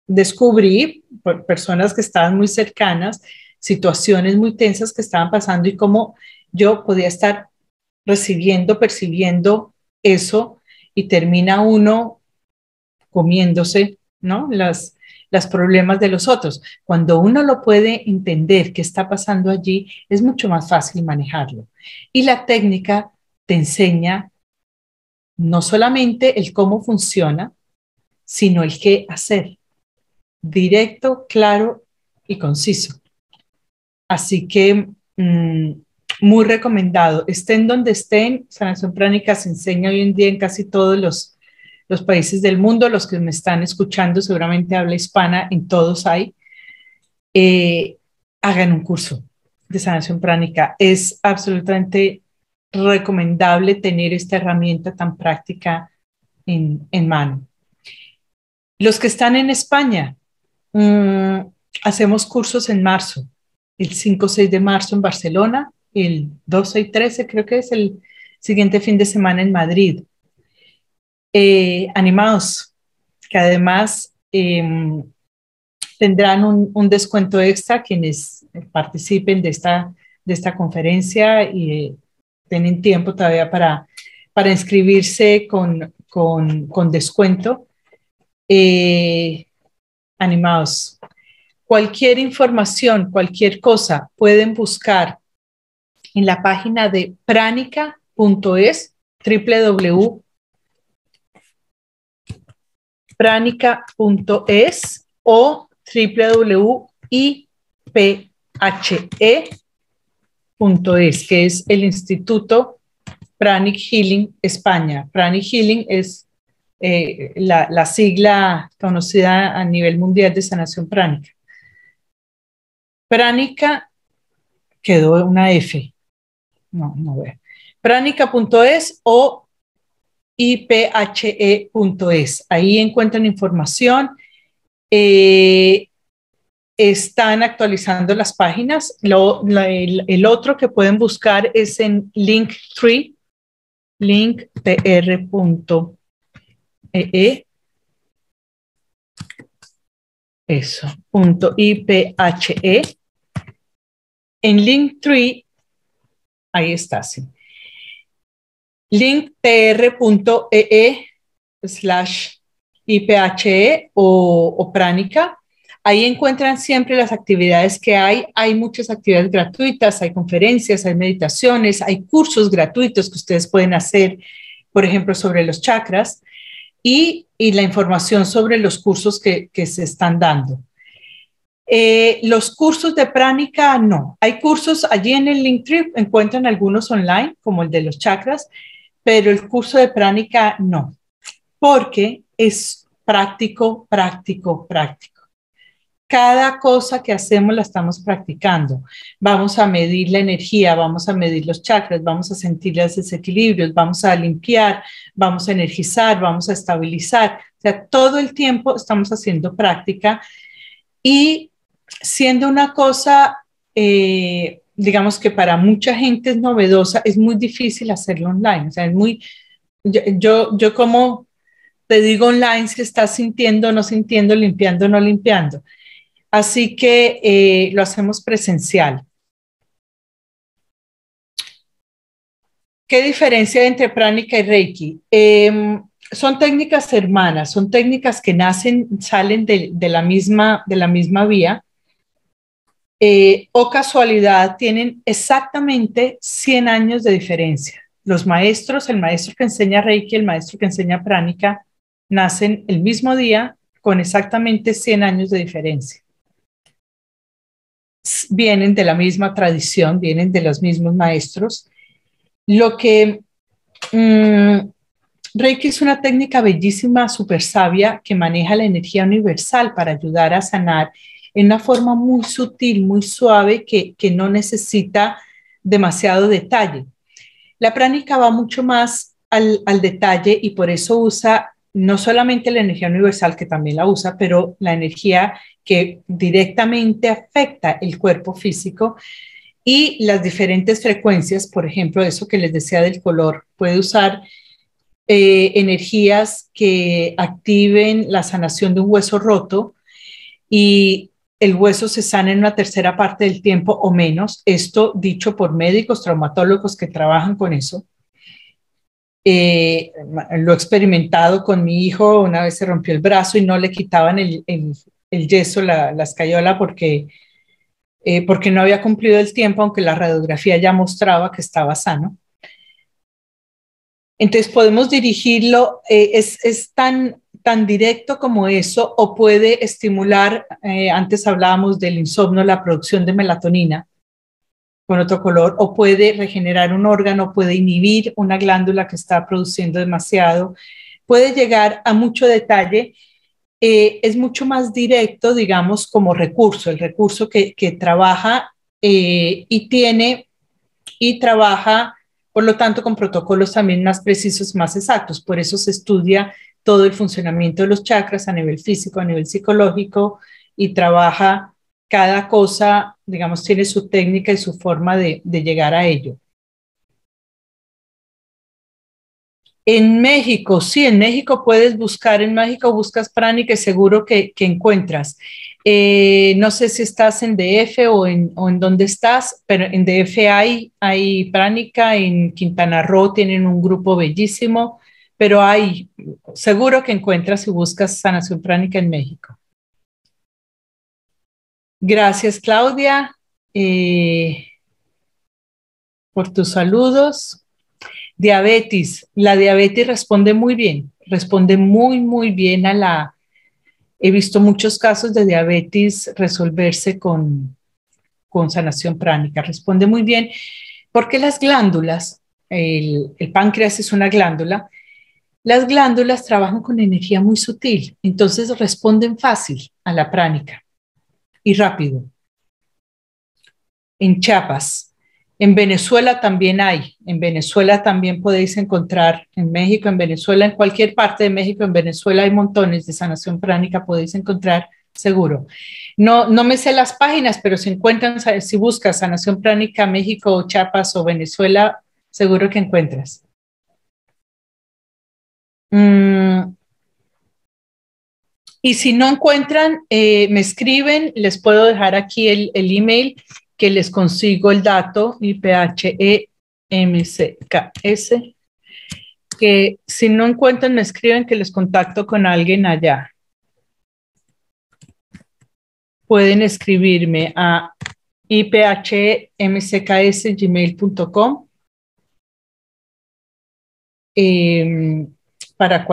descubrí por personas que estaban muy cercanas, situaciones muy tensas que estaban pasando y cómo yo podía estar recibiendo, percibiendo eso y termina uno comiéndose, ¿no? Las problemas de los otros. Cuando uno lo puede entender qué está pasando allí, es mucho más fácil manejarlo. Y la técnica te enseña no solamente el cómo funciona, sino el qué hacer. Directo, claro y conciso. Así que muy recomendado. Estén donde estén, sanación pránica se enseña hoy en día en casi todos los países del mundo. Los que me están escuchando seguramente habla hispana, en todos hay. Hagan un curso de sanación pránica. Es absolutamente recomendable tener esta herramienta tan práctica en mano. Los que están en España, hacemos cursos en marzo, el 5-6 de marzo en Barcelona, el 12 y 13 creo que es el siguiente fin de semana en Madrid. Animados, que además tendrán un descuento extra quienes participen de esta conferencia y tienen tiempo todavía para inscribirse con descuento. Animados. Cualquier información, cualquier cosa, pueden buscar en la página de pranica.es, www.pranica.es o www.iphe.es, que es el Instituto Pranic Healing España. Pranic Healing es la sigla conocida a nivel mundial de sanación pránica. Pránica quedó una F. No veo. Pránica.es o iphe.es. Ahí encuentran información. Están actualizando las páginas. El otro que pueden buscar es en Linktree, linktr.ee. Eso, .iphe. En Linktree, ahí está, sí. linktr.ee/iphe o pránica. Ahí encuentran siempre las actividades que hay. Hay muchas actividades gratuitas, hay conferencias, hay meditaciones, hay cursos gratuitos que ustedes pueden hacer, por ejemplo, sobre los chakras y la información sobre los cursos que se están dando. Los cursos de pránica, no. Hay cursos allí en el Linktree, encuentran algunos online, como el de los chakras, pero el curso de pránica no, porque es práctico, práctico, práctico. Cada cosa que hacemos la estamos practicando. Vamos a medir la energía, vamos a medir los chakras, vamos a sentir los desequilibrios, vamos a limpiar, vamos a energizar, vamos a estabilizar. O sea, todo el tiempo estamos haciendo práctica y siendo una cosa, digamos que para mucha gente es novedosa, es muy difícil hacerlo online. O sea, es muy, yo como te digo online, si estás sintiendo, no sintiendo, limpiando, no limpiando. Así que lo hacemos presencial. ¿Qué diferencia hay entre pránica y Reiki? Son técnicas hermanas, son técnicas que salen de la misma vía. O casualidad, tienen exactamente 100 años de diferencia. Los maestros, el maestro que enseña Reiki, el maestro que enseña pránica, nacen el mismo día con exactamente 100 años de diferencia. Vienen de la misma tradición, vienen de los mismos maestros. Lo que Reiki es una técnica bellísima, súper sabia, que maneja la energía universal para ayudar a sanar en una forma muy sutil, muy suave, que no necesita demasiado detalle. La pránica va mucho más al detalle y por eso usa no solamente la energía universal, que también la usa, pero la energía que directamente afecta el cuerpo físico y las diferentes frecuencias, por ejemplo, eso que les decía del color, puede usar energías que activen la sanación de un hueso roto y el hueso se sana en una tercera parte del tiempo o menos. Esto dicho por médicos, traumatólogos que trabajan con eso. Lo he experimentado con mi hijo, una vez se rompió el brazo y no le quitaban el yeso, la escayola, porque no había cumplido el tiempo, aunque la radiografía ya mostraba que estaba sano. Entonces podemos dirigirlo, es tan directo como eso, o puede estimular, antes hablábamos del insomnio, la producción de melatonina con otro color, o puede regenerar un órgano, puede inhibir una glándula que está produciendo demasiado, puede llegar a mucho detalle. Es mucho más directo, digamos, como recurso, el recurso que trabaja y trabaja, por lo tanto, con protocolos también más precisos, más exactos. Por eso se estudia todo el funcionamiento de los chakras a nivel físico, a nivel psicológico, y trabaja cada cosa, digamos, tiene su técnica y su forma de llegar a ello. En México, sí, en México puedes buscar, en México buscas Pránica y seguro que encuentras. No sé si estás en DF o en dónde estás, pero en DF hay Pránica, en Quintana Roo tienen un grupo bellísimo, pero seguro que encuentras si buscas sanación pránica en México. Gracias, Claudia, por tus saludos. Diabetes, la diabetes responde muy bien, responde muy bien a la... He visto muchos casos de diabetes resolverse con sanación pránica, responde muy bien porque las glándulas, el páncreas es una glándula, las glándulas trabajan con energía muy sutil, entonces responden fácil a la pránica y rápido. En Chiapas. En Venezuela también hay. En Venezuela también podéis encontrar, en México, en Venezuela, en cualquier parte de México, en Venezuela hay montones de sanación pránica, podéis encontrar seguro. No me sé las páginas, pero si encuentran, si buscas sanación pránica México, Chiapas o Venezuela, seguro que encuentras. Y si no encuentran, me escriben, les puedo dejar aquí el email que les consigo el dato, IPHEMCKS, que si no encuentran, me escriben que les contacto con alguien allá. Pueden escribirme a iphemcks@gmail.com para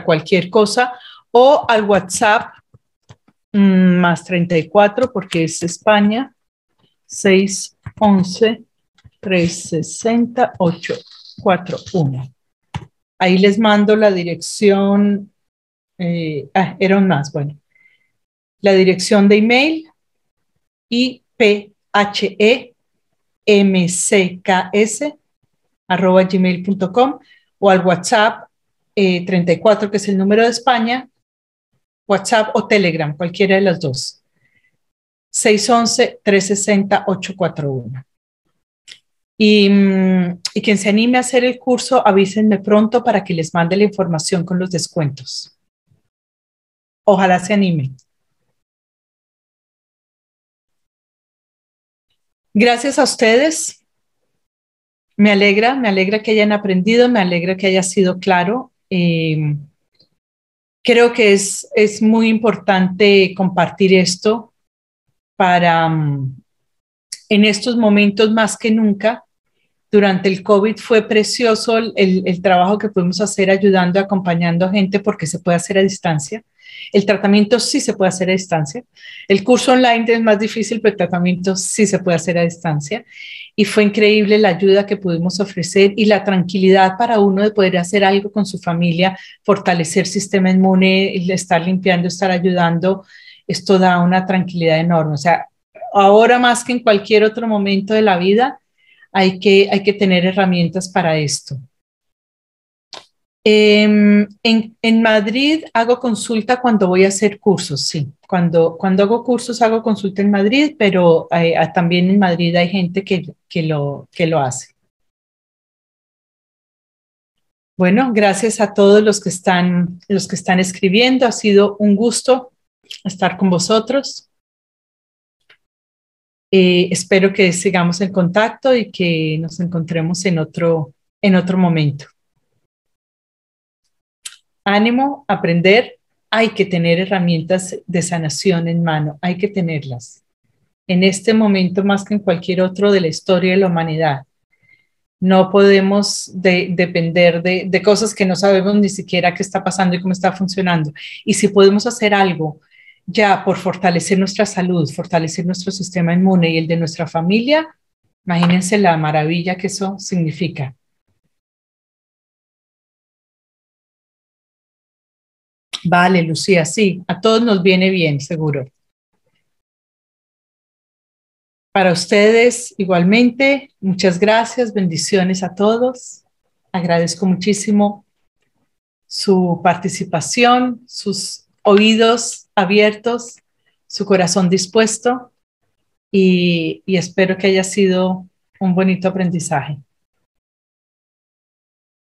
cualquier cosa o al WhatsApp más 34 porque es España 611-360-841. Ahí les mando la dirección, era un más, bueno, la dirección de email iphemcks@gmail.com o al WhatsApp 34, que es el número de España, WhatsApp o Telegram, cualquiera de las dos. 611-360-841. Y quien se anime a hacer el curso, avísenme pronto para que les mande la información con los descuentos. Ojalá se animen. Gracias a ustedes. Me alegra que hayan aprendido, me alegra que haya sido claro. Creo que es muy importante compartir esto para, en estos momentos más que nunca. Durante el COVID fue precioso el trabajo que pudimos hacer ayudando, acompañando a gente porque se puede hacer a distancia. El tratamiento sí se puede hacer a distancia. El curso online es más difícil, pero el tratamiento sí se puede hacer a distancia. Y fue increíble la ayuda que pudimos ofrecer y la tranquilidad para uno de poder hacer algo con su familia, fortalecer sistema inmune, estar limpiando, estar ayudando. Esto da una tranquilidad enorme. O sea, ahora más que en cualquier otro momento de la vida, hay que tener herramientas para esto. En Madrid hago consulta cuando voy a hacer cursos, sí. Cuando hago cursos hago consulta en Madrid, pero también en Madrid hay gente que lo hace. Bueno, gracias a todos los que están escribiendo. Ha sido un gusto estar con vosotros. Espero que sigamos en contacto y que nos encontremos en otro momento. Ánimo, aprender. Hay que tener herramientas de sanación en mano, hay que tenerlas. En este momento, más que en cualquier otro de la historia de la humanidad, no podemos depender de cosas que no sabemos ni siquiera qué está pasando y cómo está funcionando. Y si podemos hacer algo ya por fortalecer nuestra salud, fortalecer nuestro sistema inmune y el de nuestra familia, imagínense la maravilla que eso significa. Vale, Lucía, sí, a todos nos viene bien, seguro. Para ustedes, igualmente, muchas gracias, bendiciones a todos. Agradezco muchísimo su participación, sus oídos abiertos, su corazón dispuesto y espero que haya sido un bonito aprendizaje.